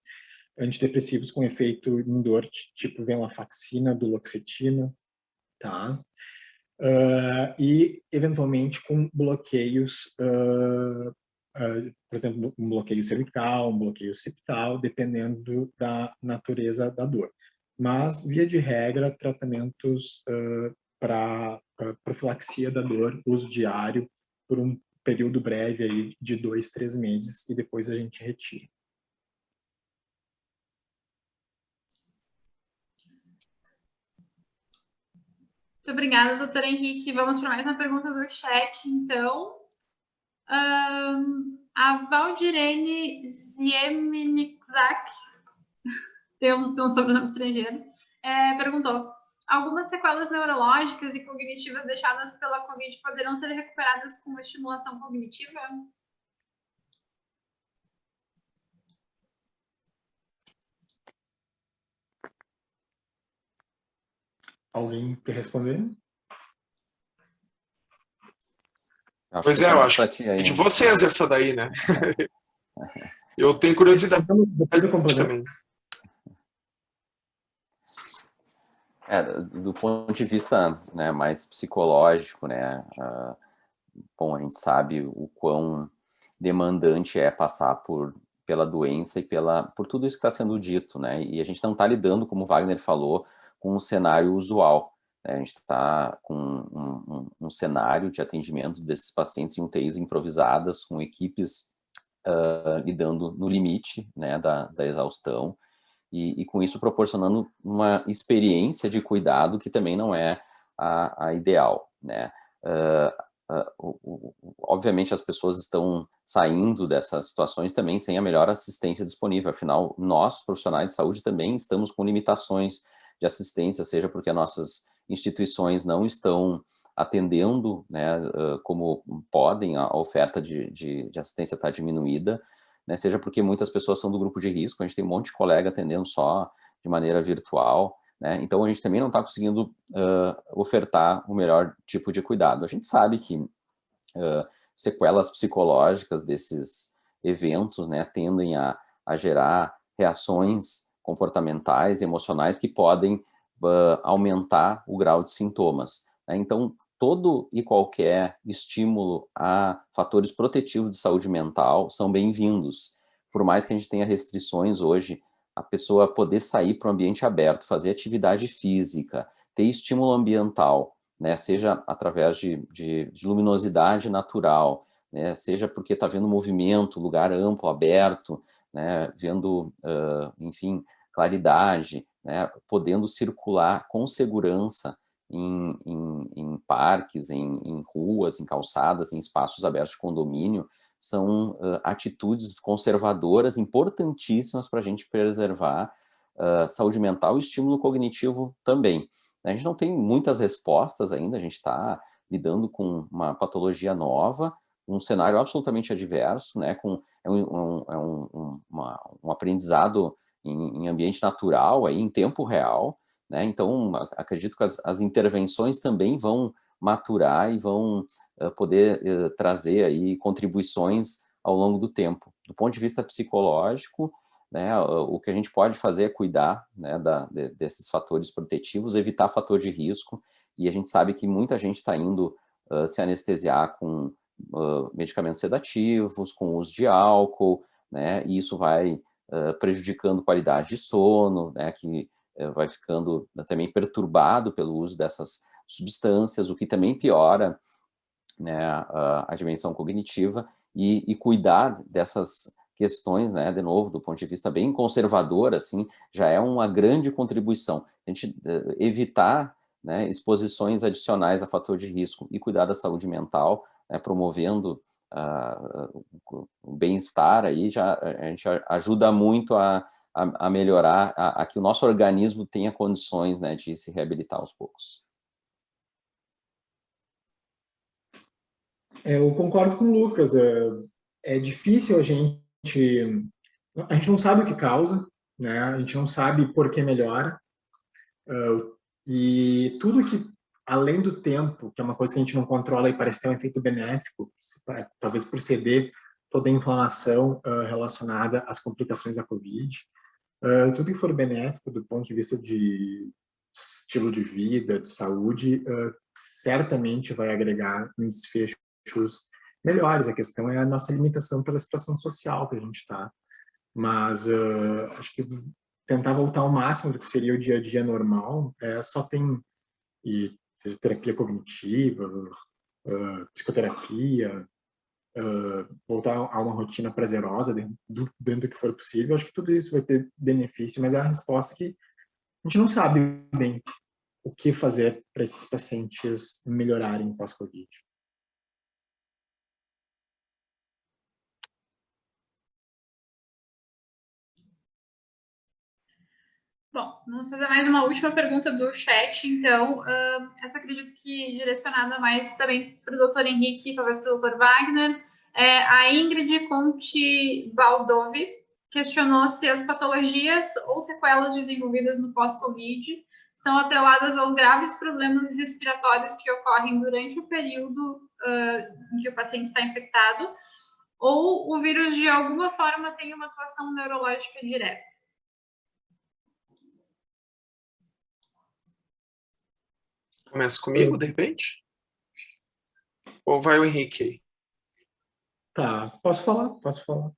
antidepressivos com efeito em dor, tipo venlafaxina, duloxetina, tá? E, eventualmente, com bloqueios, por exemplo, um bloqueio cervical, um bloqueio septal, dependendo da natureza da dor. Mas, via de regra, tratamentos para profilaxia da dor, uso diário, por um período breve aí de 2, 3 meses, e depois a gente retira. Muito obrigada, doutor Henrique. Vamos para mais uma pergunta do chat, então. A Valdirene Ziemniczak, tem um sobrenome estrangeiro, perguntou: algumas sequelas neurológicas e cognitivas deixadas pela Covid poderão ser recuperadas com estimulação cognitiva? Alguém quer responder? Pois é, eu acho que é de vocês essa daí, né? Eu tenho curiosidade também. Do ponto de vista, né, mais psicológico, né, bom, a gente sabe o quão demandante é passar pela doença e por tudo isso que está sendo dito, né, e a gente não está lidando, como o Wagner falou, com um cenário usual, né? A gente está com um cenário de atendimento desses pacientes em UTIs improvisadas, com equipes lidando no limite, né, da exaustão, e com isso proporcionando uma experiência de cuidado que também não é a ideal, né? Obviamente as pessoas estão saindo dessas situações também sem a melhor assistência disponível, afinal nós, profissionais de saúde, também estamos com limitações de assistência, seja porque nossas instituições não estão atendendo, né, como podem, a oferta de assistência está diminuída, né, seja porque muitas pessoas são do grupo de risco, a gente tem um monte de colega atendendo só de maneira virtual, né, então a gente também não está conseguindo ofertar o melhor tipo de cuidado. A gente sabe que sequelas psicológicas desses eventos, né, tendem a gerar reações comportamentais e emocionais que podem aumentar o grau de sintomas, né? Então, todo e qualquer estímulo a fatores protetivos de saúde mental são bem-vindos. Por mais que a gente tenha restrições hoje, a pessoa poder sair para o ambiente aberto, fazer atividade física, ter estímulo ambiental, né, seja através de luminosidade natural, né, seja porque está vendo movimento, lugar amplo, aberto, né, vendo, enfim, claridade, né, podendo circular com segurança em parques, em ruas, em calçadas, em espaços abertos de condomínio, são atitudes conservadoras importantíssimas para a gente preservar saúde mental e estímulo cognitivo também. A gente não tem muitas respostas ainda, a gente está lidando com uma patologia nova, um cenário absolutamente adverso, né, um aprendizado em ambiente natural, aí, em tempo real, né? Então, acredito que as intervenções também vão maturar e vão poder trazer aí contribuições ao longo do tempo. Do ponto de vista psicológico, né, o que a gente pode fazer é cuidar, né, desses fatores protetivos, evitar fator de risco, e a gente sabe que muita gente está indo se anestesiar com medicamentos sedativos, com uso de álcool, né, e isso vai prejudicando qualidade de sono, né, que vai ficando também perturbado pelo uso dessas substâncias, o que também piora, né, a dimensão cognitiva, e cuidar dessas questões, né, de novo, do ponto de vista bem conservador, assim, já é uma grande contribuição. A gente evitar, né, exposições adicionais a fator de risco e cuidar da saúde mental, né, promovendo o bem-estar, aí a gente ajuda muito a melhorar, a que o nosso organismo tenha condições, né, de se reabilitar aos poucos. Eu concordo com o Lucas. É difícil a gente não sabe o que causa, né? A gente não sabe por que melhora. E tudo que, além do tempo, que é uma coisa que a gente não controla e parece ter um efeito benéfico, talvez por ceder toda a inflamação relacionada às complicações da Covid, tudo que for benéfico do ponto de vista de estilo de vida, de saúde, certamente vai agregar em desfechos melhores. A questão é a nossa limitação pela situação social que a gente está. Mas acho que tentar voltar ao máximo do que seria o dia a dia normal, só tem seja terapia cognitiva, psicoterapia, voltar a uma rotina prazerosa dentro do que for possível. Acho que tudo isso vai ter benefício, mas é uma resposta que a gente não sabe bem o que fazer para esses pacientes melhorarem pós-Covid. Bom, vamos fazer mais uma última pergunta do chat, então. Essa acredito que direcionada mais também para o doutor Henrique e talvez para o doutor Wagner. A Ingrid Conte Baldovi questionou se as patologias ou sequelas desenvolvidas no pós-Covid estão atreladas aos graves problemas respiratórios que ocorrem durante o período em que o paciente está infectado, ou o vírus de alguma forma tem uma atuação neurológica direta. Começa comigo, de repente? Ou vai o Henrique aí? Tá, posso falar?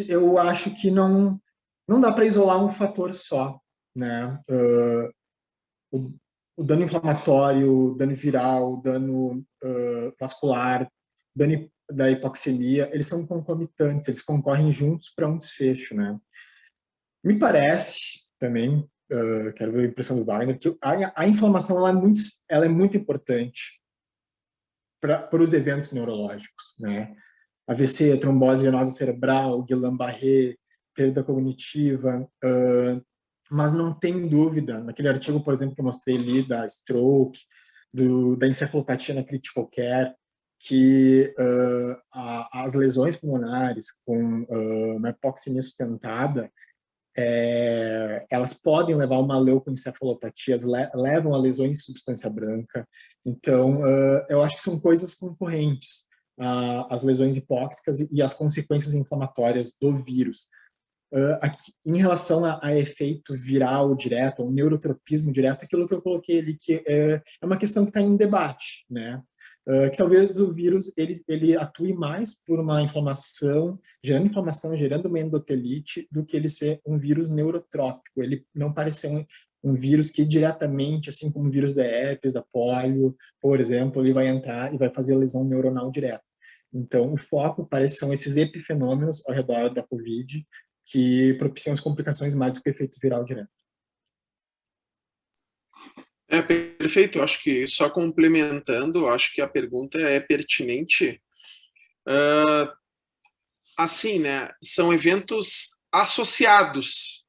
Eu acho que não dá para isolar um fator só, né? O dano inflamatório, o dano viral, o dano vascular, dano da hipoxemia, eles são concomitantes, eles concorrem juntos para um desfecho, né? Me parece também, quero ver a impressão do Wagner, que a inflamação ela é muito importante para os eventos neurológicos, né? AVC, trombose venosa cerebral, Guillain-Barré, perda cognitiva, mas não tem dúvida, naquele artigo, por exemplo, que eu mostrei ali, da stroke, da encefalopatia na critical care, que as lesões pulmonares com uma hipoxemia sustentada, elas podem levar a uma leucoencefalopatia, levam a lesões de substância branca. Então, eu acho que são coisas concorrentes, as lesões hipóxicas e as consequências inflamatórias do vírus. Aqui, em relação a efeito viral direto, ao neurotropismo direto, aquilo que eu coloquei ali, que é uma questão que está em debate, né? Que talvez o vírus ele atue mais por uma inflamação, gerando uma endotelite, do que ele ser um vírus neurotrópico. Ele não parece ser um vírus que diretamente, assim como o vírus da herpes, da polio, por exemplo, ele vai entrar e vai fazer lesão neuronal direta. Então, o foco parece são esses epifenômenos ao redor da COVID que propiciam as complicações mais do que o efeito viral direto. Perfeito. Acho que só complementando, acho que a pergunta é pertinente. Assim, né? São eventos associados,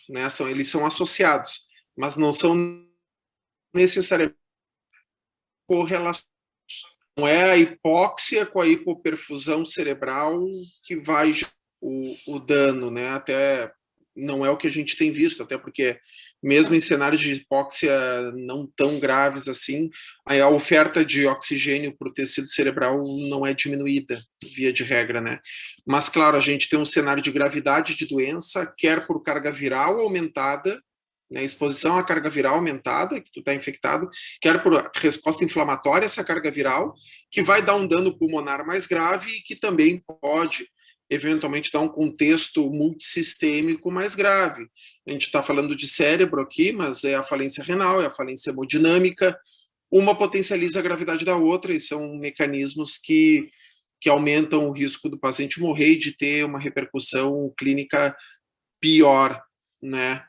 né? Eles são associados, mas não são necessariamente correlacionados. Não é a hipóxia com a hipoperfusão cerebral que vai o dano, né? Até não é o que a gente tem visto, até porque mesmo em cenários de hipóxia não tão graves assim, a oferta de oxigênio para o tecido cerebral não é diminuída, via de regra, né? Mas, claro, a gente tem um cenário de gravidade de doença, quer por carga viral aumentada, né? Exposição à carga viral aumentada, que tu está infectado, quer por resposta inflamatória a essa carga viral, que vai dar um dano pulmonar mais grave e que também pode, eventualmente, dar um contexto multissistêmico mais grave. A gente está falando de cérebro aqui, mas é a falência renal, é a falência hemodinâmica, uma potencializa a gravidade da outra, e são mecanismos que aumentam o risco do paciente morrer e de ter uma repercussão clínica pior, né?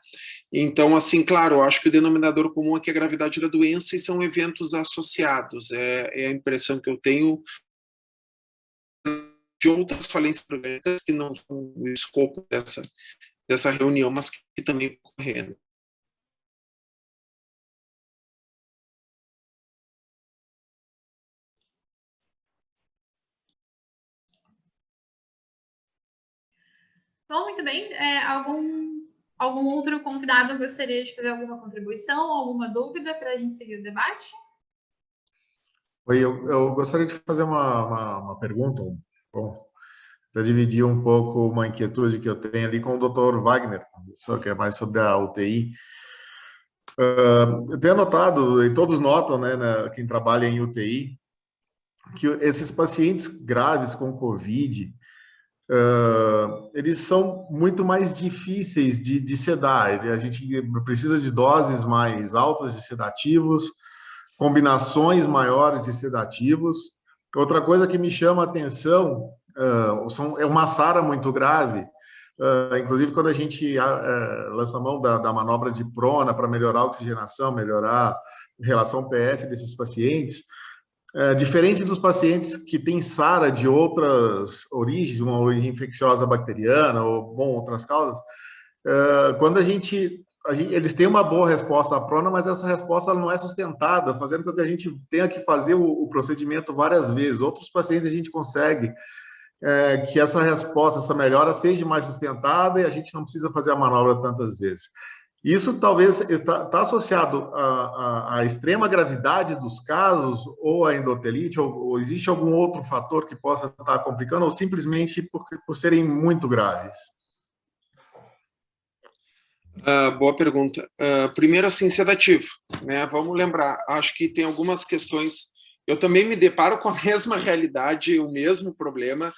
Então, assim, claro, eu acho que o denominador comum aqui é a gravidade da doença e são eventos associados, é a impressão que eu tenho de outras falências crônicas que não são o escopo dessa reunião, mas que também ocorreram. Bom, muito bem. Algum outro convidado gostaria de fazer alguma contribuição, alguma dúvida para a gente seguir o debate? Oi, eu gostaria de fazer uma pergunta, para dividir um pouco uma inquietude que eu tenho ali com o Dr. Wagner, só que é mais sobre a UTI. Eu tenho notado, e todos notam, né, quem trabalha em UTI, que esses pacientes graves com COVID, eles são muito mais difíceis de sedar. A gente precisa de doses mais altas de sedativos, combinações maiores de sedativos. Outra coisa que me chama a atenção é uma SARA muito grave. Inclusive, quando a gente lança a mão da manobra de prona para melhorar a oxigenação, melhorar a relação PF desses pacientes, diferente dos pacientes que têm SARA de outras origens, uma origem infecciosa bacteriana ou, outras causas, quando eles têm uma boa resposta à prona, mas essa resposta não é sustentada, fazendo com que a gente tenha que fazer o procedimento várias vezes. Outros pacientes a gente consegue que essa resposta, essa melhora seja mais sustentada e a gente não precisa fazer a manobra tantas vezes. Isso talvez está associado à extrema gravidade dos casos, ou à endotelite, ou existe algum outro fator que possa estar complicando, ou simplesmente por serem muito graves? Boa pergunta. Primeiro, assim, sedativo, né? Vamos lembrar, acho que tem algumas questões. Eu também me deparo com a mesma realidade, o mesmo problema,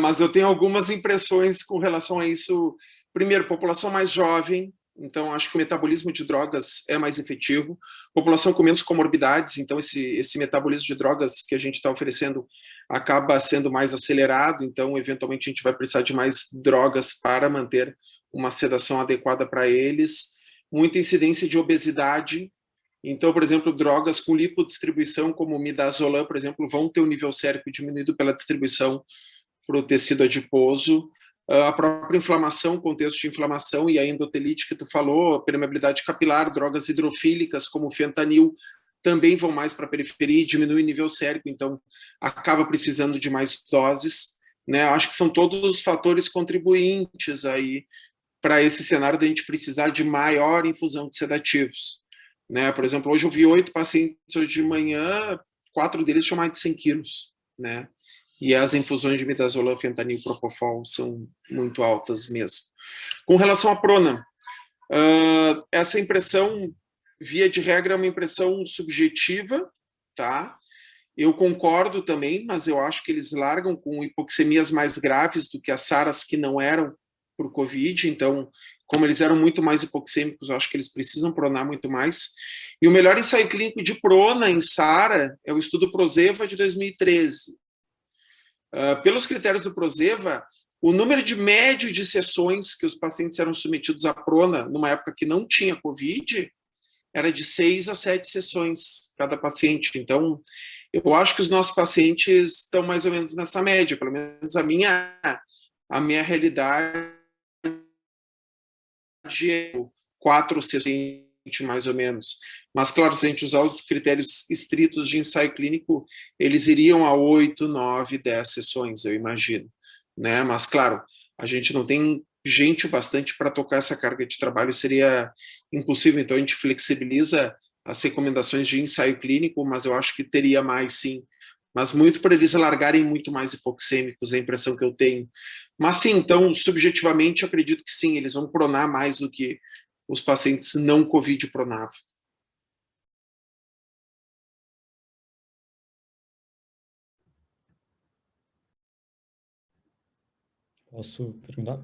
mas eu tenho algumas impressões com relação a isso. Primeiro, população mais jovem, então acho que o metabolismo de drogas é mais efetivo. População com menos comorbidades, então esse metabolismo de drogas que a gente está oferecendo acaba sendo mais acelerado, então eventualmente a gente vai precisar de mais drogas para manter uma sedação adequada para eles. Muita incidência de obesidade. Então, por exemplo, drogas com lipodistribuição, como o midazolam, por exemplo, vão ter o nível sérico diminuído pela distribuição para o tecido adiposo. A própria inflamação, contexto de inflamação e a endotelite que tu falou, a permeabilidade capilar, drogas hidrofílicas como o fentanil, também vão mais para a periferia e diminuem o nível sérico, então acaba precisando de mais doses, né? Acho que são todos fatores contribuintes aí para esse cenário da gente precisar de maior infusão de sedativos, né? Por exemplo, hoje eu vi 8 pacientes hoje de manhã, 4 deles tinham mais de 100 quilos, né? E as infusões de midazolam, fentanil e propofol são muito altas mesmo. Com relação à prona, essa impressão, via de regra, é uma impressão subjetiva, tá? Eu concordo também, mas eu acho que eles largam com hipoxemias mais graves do que as SARAs que não eram por Covid, então, como eles eram muito mais hipoxêmicos, eu acho que eles precisam pronar muito mais. E o melhor ensaio clínico de prona em SARA é o estudo PROSEVA de 2013. Pelos critérios do PROSEVA, o número de médio de sessões que os pacientes eram submetidos à prona, numa época que não tinha Covid, era de 6 a 7 sessões cada paciente. Então, eu acho que os nossos pacientes estão mais ou menos nessa média, pelo menos a minha realidade é 4 sessões, mais ou menos. Mas, claro, se a gente usar os critérios estritos de ensaio clínico, eles iriam a 8, 9, 10 sessões, eu imagino, né? Mas, claro, a gente não tem gente bastante para tocar essa carga de trabalho, seria impossível, então a gente flexibiliza as recomendações de ensaio clínico, mas eu acho que teria mais, sim. Mas muito para eles largarem muito mais hipoxêmicos, é a impressão que eu tenho. Mas sim, então, subjetivamente, eu acredito que sim, eles vão pronar mais do que os pacientes não COVID Pronave? Posso perguntar?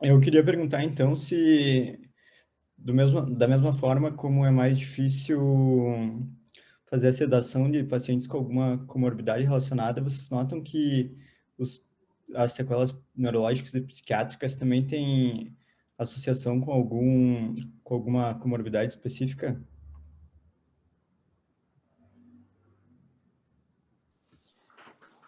Eu queria perguntar, então, se da mesma forma como é mais difícil fazer a sedação de pacientes com alguma comorbidade relacionada, vocês notam que as sequelas neurológicas e psiquiátricas também têm associação com alguma comorbidade específica?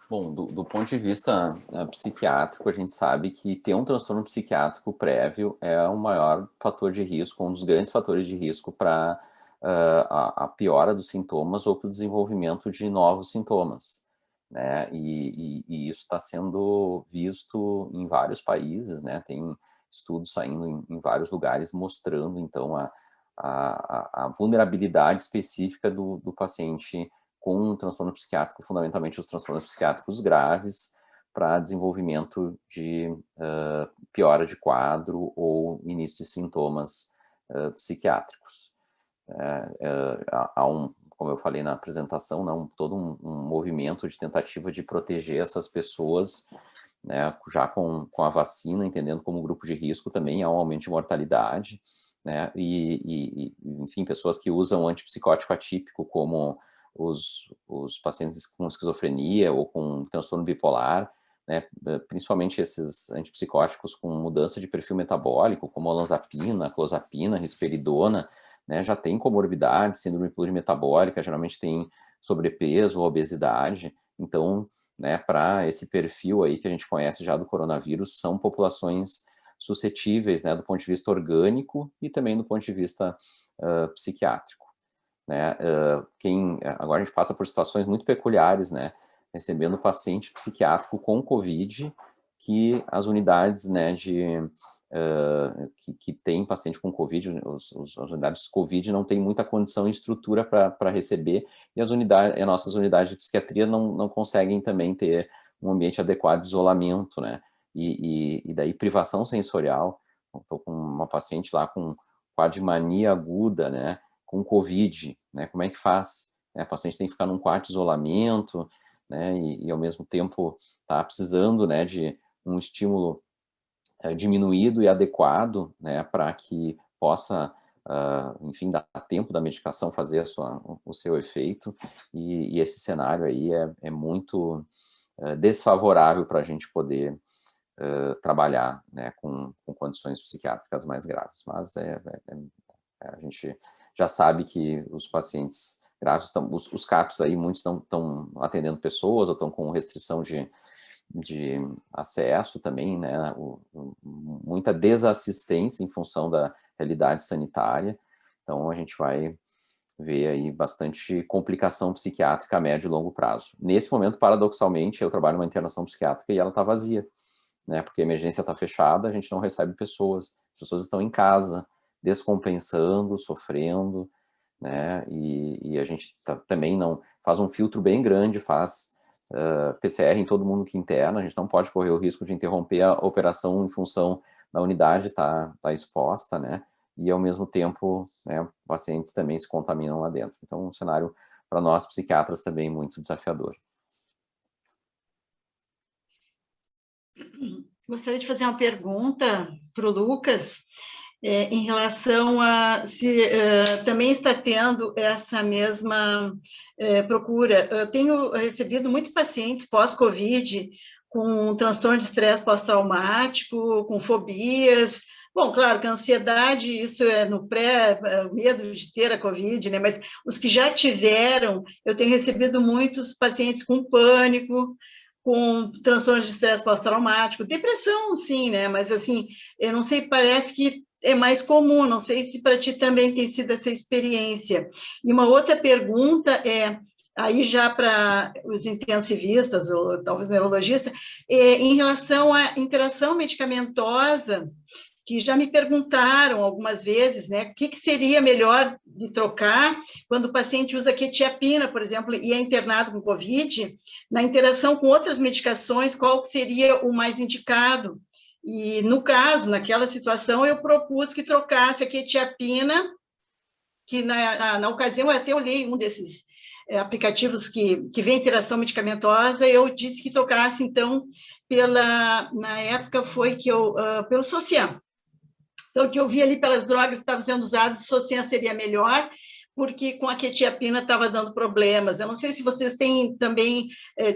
Bom, do ponto de vista psiquiátrico, a gente sabe que ter um transtorno psiquiátrico prévio é o maior fator de risco, um dos grandes fatores de risco para a piora dos sintomas ou para o desenvolvimento de novos sintomas, né? E isso está sendo visto em vários países, né? Tem estudos saindo em vários lugares mostrando, então, a vulnerabilidade específica do paciente com um transtorno psiquiátrico, fundamentalmente os transtornos psiquiátricos graves, para desenvolvimento de piora de quadro ou início de sintomas psiquiátricos. Há como eu falei na apresentação, todo um movimento de tentativa de proteger essas pessoas, né, já com a vacina, entendendo como grupo de risco também há um aumento de mortalidade, né, enfim, pessoas que usam antipsicótico atípico, como os pacientes com esquizofrenia ou com transtorno bipolar, né, principalmente esses antipsicóticos com mudança de perfil metabólico, como olanzapina, clozapina, risperidona, né, já tem comorbidade, síndrome plurimetabólica, geralmente tem sobrepeso ou obesidade. Então, né, para esse perfil aí que a gente conhece já do coronavírus, são populações suscetíveis, né, do ponto de vista orgânico e também do ponto de vista psiquiátrico. Né? Agora a gente passa por situações muito peculiares, né? Recebendo paciente psiquiátrico com COVID, que as unidades, né, que tem paciente com COVID, as unidades de COVID não tem muita condição e estrutura para receber, e as nossas unidades de psiquiatria não conseguem também ter um ambiente adequado de isolamento, né? E daí privação sensorial. Estou com uma paciente lá com quadro de mania aguda, né, com COVID, né, como é que faz? A paciente tem que ficar num quarto de isolamento, né, e ao mesmo tempo está precisando, né, de um estímulo diminuído e adequado, né, para que possa, enfim, dar tempo da medicação fazer o seu efeito, e esse cenário aí é muito desfavorável para a gente poder trabalhar, né, com condições psiquiátricas mais graves, mas a gente já sabe que os pacientes graves os CAPs aí, muitos estão atendendo pessoas ou estão com restrição de acesso também, né, muita desassistência em função da realidade sanitária. Então a gente vai ver aí bastante complicação psiquiátrica a médio e longo prazo. Nesse momento, paradoxalmente, eu trabalho numa internação psiquiátrica e ela está vazia, né, porque a emergência está fechada, a gente não recebe pessoas, as pessoas estão em casa, descompensando, sofrendo, né, e a gente também não faz um filtro bem grande, faz PCR em todo mundo que interna, a gente não pode correr o risco de interromper a operação em função da unidade tá exposta, né, e ao mesmo tempo, né, pacientes também se contaminam lá dentro. Então, um cenário para nós psiquiatras também muito desafiador. Gostaria de fazer uma pergunta para o Lucas, em relação a se também está tendo essa mesma procura. Eu tenho recebido muitos pacientes pós-Covid com transtorno de estresse pós-traumático, com fobias. Bom, claro que a ansiedade, isso é no medo de ter a Covid, né? Mas os que já tiveram, eu tenho recebido muitos pacientes com pânico, com transtornos de estresse pós-traumático, depressão, sim, né? Mas, assim, eu não sei, parece que é mais comum, não sei se para ti também tem sido essa experiência. E uma outra pergunta aí já para os intensivistas, ou talvez neurologistas, em relação à interação medicamentosa, que já me perguntaram algumas vezes, né, o que seria melhor de trocar quando o paciente usa quetiapina, por exemplo, e é internado com COVID, na interação com outras medicações, qual seria o mais indicado? E, no caso, naquela situação, eu propus que trocasse a quetiapina, que na ocasião até olhei um desses aplicativos que vê interação medicamentosa, eu disse que trocasse, então, na época foi que pelo Socian. Então, o que eu vi ali pelas drogas que estavam sendo usadas, o Socian seria melhor, porque com a quetiapina estava dando problemas. Eu não sei se vocês têm também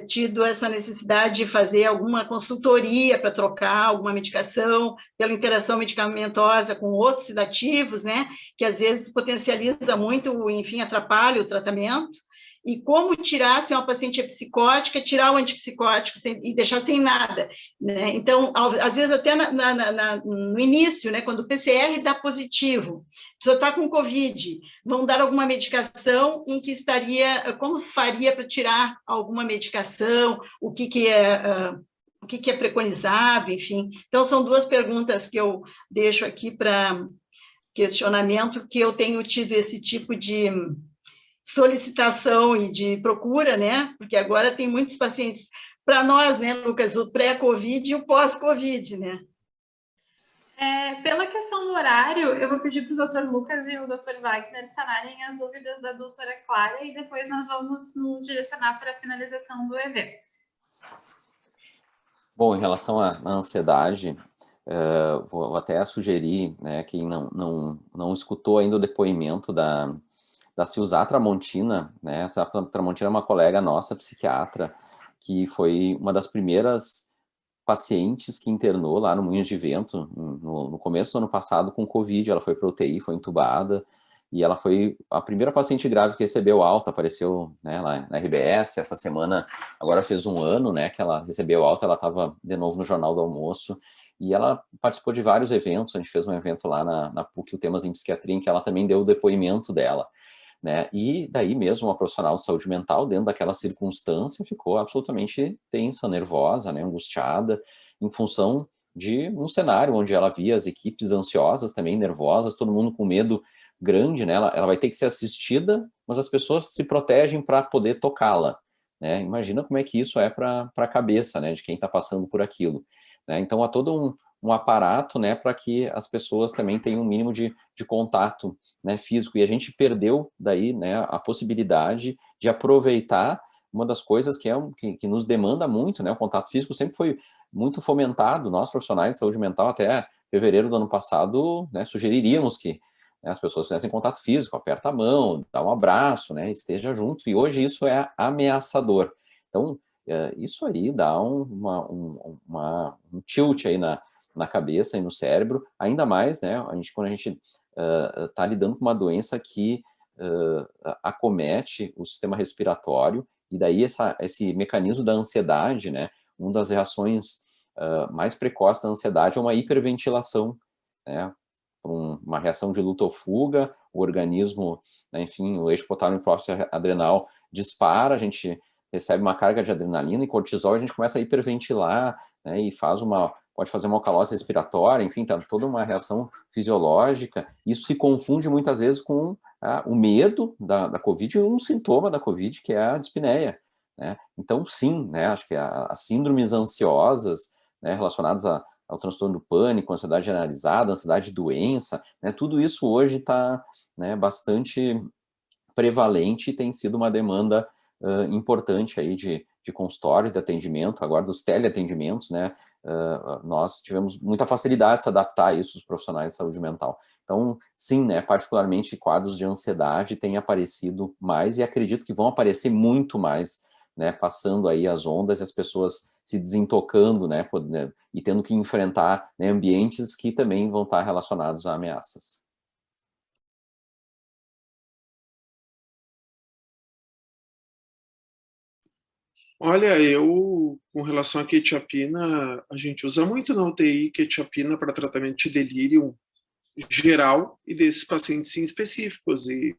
tido essa necessidade de fazer alguma consultoria para trocar alguma medicação pela interação medicamentosa com outros sedativos, né? Que às vezes potencializa muito, enfim, atrapalha o tratamento. E como tirar, se uma paciente é psicótica, tirar o antipsicótico e deixar sem nada, né? Então, às vezes até no início, né, quando o PCR dá positivo, a pessoa está com Covid, vão dar alguma medicação em que estaria, como faria para tirar alguma medicação, o que é preconizado, enfim. Então, são duas perguntas que eu deixo aqui para questionamento, que eu tenho tido esse tipo de solicitação e de procura, né? Porque agora tem muitos pacientes, para nós, né, Lucas, o pré-Covid e o pós-Covid, né? Pela questão do horário, eu vou pedir para o Dr. Lucas e o Dr. Wagner sanarem as dúvidas da doutora Clara e depois nós vamos nos direcionar para a finalização do evento. Bom, em relação à ansiedade, vou até sugerir, né, quem não escutou ainda o depoimento da Silza Tramontina, né? A Tramontina é uma colega nossa, psiquiatra, que foi uma das primeiras pacientes que internou lá no Moinhos de Vento, no começo do ano passado, com Covid. Ela foi para UTI, foi entubada, e ela foi a primeira paciente grave que recebeu alta, apareceu, né, lá na RBS, essa semana, agora fez 1 ano, né, que ela recebeu alta, ela estava de novo no Jornal do Almoço, e ela participou de vários eventos. A gente fez um evento lá na PUC, o Temas em Psiquiatria, em que ela também deu o depoimento dela, né? E daí mesmo uma profissional de saúde mental, dentro daquela circunstância, ficou absolutamente tensa, nervosa, né, angustiada, em função de um cenário onde ela via as equipes ansiosas também, nervosas, todo mundo com medo grande, né? Ela vai ter que ser assistida, mas as pessoas se protegem para poder tocá-la, né? Imagina como é que isso é para a cabeça, né, de quem está passando por aquilo, né? Então há todo um aparato, né, para que as pessoas também tenham um mínimo de contato, né, físico, e a gente perdeu daí, né, a possibilidade de aproveitar uma das coisas que nos demanda muito, né, o contato físico sempre foi muito fomentado. Nós, profissionais de saúde mental, até fevereiro do ano passado, né, sugeriríamos que, né, as pessoas fizessem contato físico, aperta a mão, dá um abraço, né, esteja junto, e hoje isso é ameaçador. Então, isso aí dá um tilt aí na cabeça e no cérebro, ainda mais, né, quando a gente está lidando com uma doença que acomete o sistema respiratório, e daí esse mecanismo da ansiedade, né, uma das reações mais precoces da ansiedade é uma hiperventilação, né, uma reação de luta ou fuga, o organismo, né, enfim, o eixo hipotálamo-hipófise adrenal dispara, a gente recebe uma carga de adrenalina e cortisol, a gente começa a hiperventilar, né, e pode fazer uma alcalose respiratória, enfim, tá toda uma reação fisiológica. Isso se confunde muitas vezes com o medo da Covid e um sintoma da Covid, que é a dispneia, né? Então, sim, né, acho que as síndromes ansiosas, né, relacionadas ao transtorno do pânico, ansiedade generalizada, ansiedade de doença, né, tudo isso hoje está, né, bastante prevalente e tem sido uma demanda importante aí de consultório, de atendimento, agora dos teleatendimentos, né? Nós tivemos muita facilidade de se adaptar a isso, os profissionais de saúde mental. Então, sim, né, particularmente quadros de ansiedade têm aparecido mais e acredito que vão aparecer muito mais, né, passando aí as ondas e as pessoas se desintocando, né, e tendo que enfrentar, né, ambientes que também vão estar relacionados a ameaças. Olha, com relação à quetiapina, a gente usa muito na UTI quetiapina para tratamento de delírio geral e desses pacientes sim específicos, e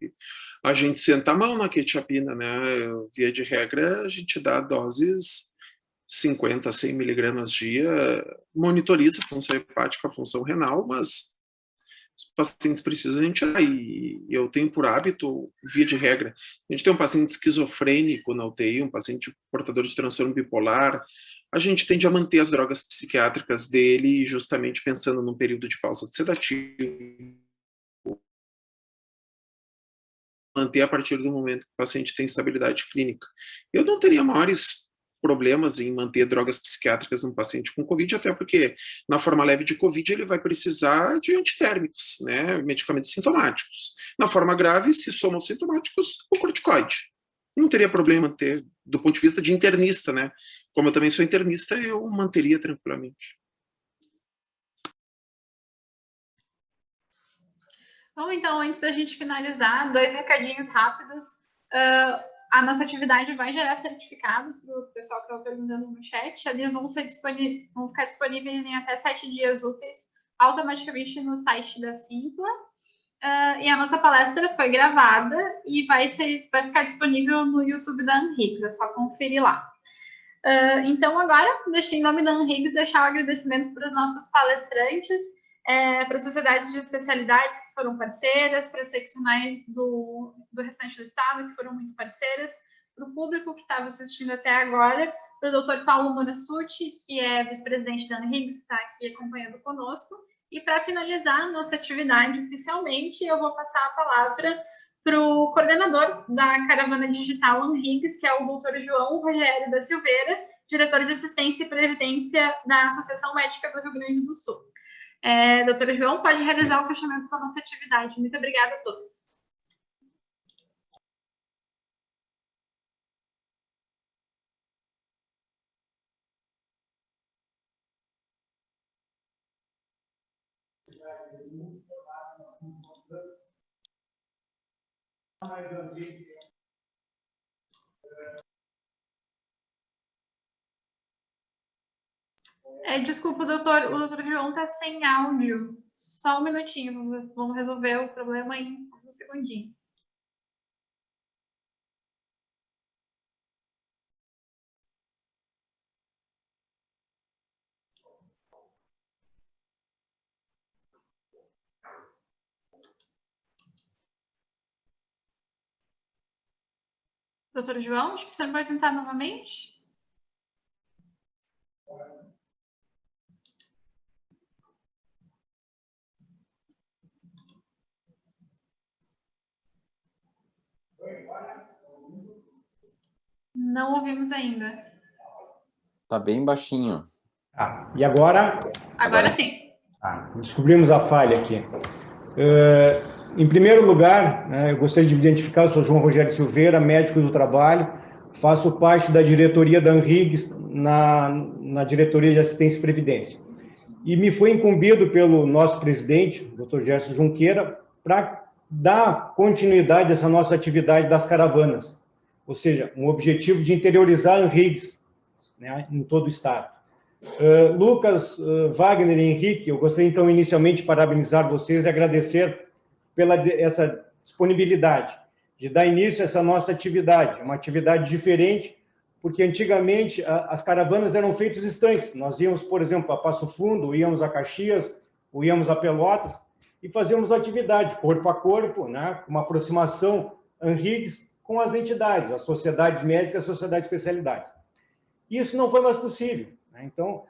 a gente senta a mão na quetiapina, né? Via de regra, a gente dá doses 50 a 100 miligramas dia, monitoriza a função hepática, a função renal, mas os pacientes precisam, a gente e eu tenho por hábito, via de regra, a gente tem um paciente esquizofrênico na UTI, um paciente portador de transtorno bipolar, a gente tende a manter as drogas psiquiátricas dele, justamente pensando num período de pausa de sedativo, manter a partir do momento que o paciente tem estabilidade clínica. Eu não teria maiores problemas em manter drogas psiquiátricas num paciente com COVID, até porque na forma leve de COVID ele vai precisar de antitérmicos, né, medicamentos sintomáticos. Na forma grave, se somam sintomáticos, o corticoide. Não teria problema ter, do ponto de vista de internista, né? Como eu também sou internista, eu manteria tranquilamente. Bom, então, antes da gente finalizar, 2 recadinhos rápidos. A nossa atividade vai gerar certificados para o pessoal que estava perguntando no chat. Eles vão ficar disponíveis em até 7 dias úteis, automaticamente no site da Simpla. E a nossa palestra foi gravada e vai ficar disponível no YouTube da Anhiggs, é só conferir lá. Então, agora, deixei em nome da Anhiggs deixar o agradecimento para os nossos palestrantes, para as sociedades de especialidades que foram parceiras, para as seccionais do restante do estado que foram muito parceiras, para o público que estava assistindo até agora, para o Dr. Paulo Morassutti, que é vice-presidente da Anhiggs, que está aqui acompanhando conosco. E para finalizar a nossa atividade oficialmente, eu vou passar a palavra para o coordenador da Caravana Digital Anhiggs, que é o Dr. João Rogério da Silveira, diretor de Assistência e Previdência da Associação Médica do Rio Grande do Sul. Doutor João, pode realizar o fechamento da nossa atividade. Muito obrigada a todos. Desculpa, doutor, o doutor João está sem áudio. Só um minutinho, vamos resolver o problema em alguns segundinhos. Doutor João, acho que o senhor vai tentar novamente. Não ouvimos ainda. Tá bem baixinho. E agora? Agora sim. Descobrimos a falha aqui. Em primeiro lugar, eu gostaria de identificar, eu sou João Rogério Silveira, médico do trabalho, faço parte da diretoria da Anhiggs na diretoria de assistência e previdência. E me foi incumbido pelo nosso presidente, Dr. Gerson Junqueira, para dar continuidade a essa nossa atividade das caravanas, ou seja, um objetivo de interiorizar a Anhiggs, né, em todo o estado. Lucas, Wagner e Henrique, eu gostaria então inicialmente de parabenizar vocês e agradecer pela essa disponibilidade de dar início a essa nossa atividade, uma atividade diferente, porque antigamente as caravanas eram feitas estanques. Nós íamos, por exemplo, a Passo Fundo, íamos a Caxias, ou íamos a Pelotas, e fazíamos atividade corpo a corpo, né, uma aproximação Anhiggs com as entidades, as sociedades médicas, as sociedades de especialidades. Isso não foi mais possível, né? Então,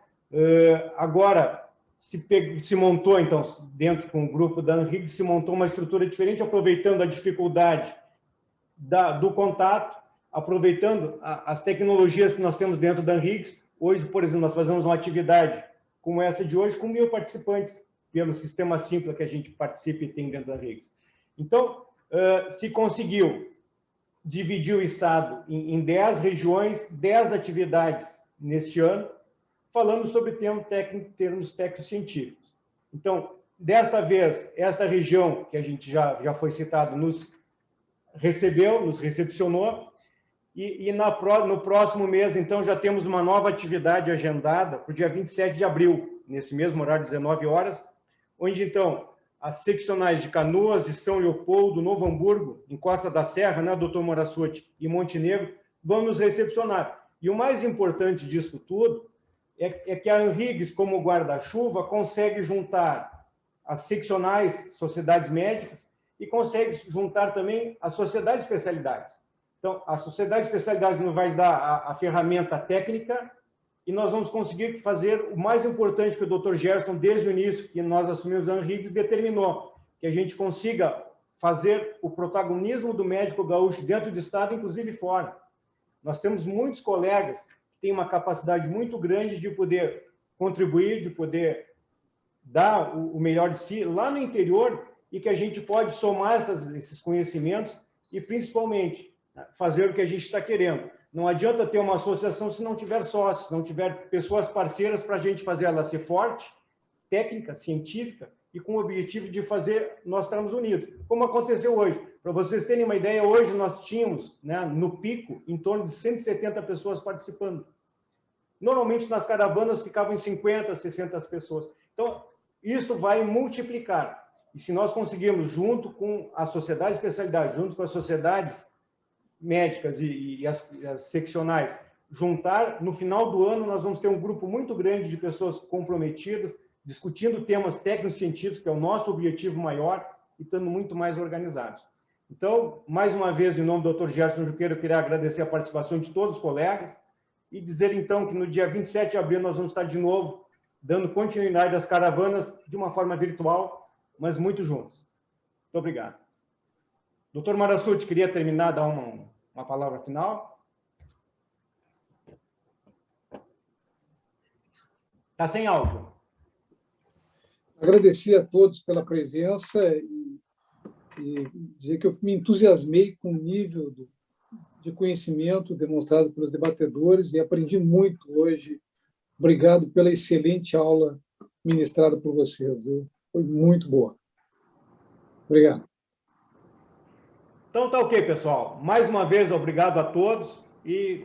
agora se montou, então, dentro com o grupo da Anhiggs, se montou uma estrutura diferente, aproveitando a dificuldade do contato, aproveitando as tecnologias que nós temos dentro da Anhiggs. Hoje, por exemplo, nós fazemos uma atividade como essa de hoje, com 1000 participantes, pelo sistema Simpla que a gente participa e tem dentro da Anhiggs. Então, se conseguiu dividir o Estado em 10 regiões, 10 atividades neste ano, falando sobre termos técnicos científicos. Então, desta vez, essa região, que a gente já foi citado, nos recebeu, nos recepcionou, e no próximo mês, então, já temos uma nova atividade agendada para o dia 27 de abril, nesse mesmo horário, 19 horas, onde, então, as seccionais de Canoas, de São Leopoldo, Novo Hamburgo, em Costa da Serra, né, Dr. Morassutti, e Montenegro, vão nos recepcionar. E o mais importante disso tudo é que a Anhiggs, como guarda-chuva, consegue juntar as seccionais sociedades médicas e consegue juntar também as sociedades de especialidades. Então, a sociedade de especialidades nos vai dar a ferramenta técnica e nós vamos conseguir fazer o mais importante que o Dr. Gerson, desde o início, que nós assumimos a Anhiggs, determinou, que a gente consiga fazer o protagonismo do médico gaúcho dentro do Estado, inclusive fora. Nós temos muitos colegas que têm uma capacidade muito grande de poder contribuir, de poder dar o melhor de si lá no interior, e que a gente pode somar esses conhecimentos e, principalmente, fazer o que a gente está querendo. Não adianta ter uma associação se não tiver sócios, se não tiver pessoas parceiras para a gente fazer ela ser forte, técnica, científica, e com o objetivo de fazer nós estarmos unidos. Como aconteceu hoje. Para vocês terem uma ideia, hoje nós tínhamos, né, no pico, em torno de 170 pessoas participando. Normalmente, nas caravanas, ficavam em 50, 60 pessoas. Então, isso vai multiplicar. E se nós conseguirmos, junto com a sociedade de especialidade, junto com as sociedades médicas e as seccionais, juntar, no final do ano, nós vamos ter um grupo muito grande de pessoas comprometidas, discutindo temas técnicos científicos, que é o nosso objetivo maior, e estando muito mais organizados. Então, mais uma vez, em nome do Dr. Gerson Junqueira, eu queria agradecer a participação de todos os colegas e dizer, então, que no dia 27 de abril nós vamos estar de novo dando continuidade às caravanas de uma forma virtual, mas muito juntos. Muito obrigado. Dr. Marassuti, queria terminar, dar uma palavra final. Está sem áudio. Agradecer a todos pela presença e dizer que eu me entusiasmei com o nível de conhecimento demonstrado pelos debatedores e aprendi muito hoje. Obrigado pela excelente aula ministrada por vocês, viu? Foi muito boa. Obrigado. Então, tá ok, pessoal. Mais uma vez, obrigado a todos e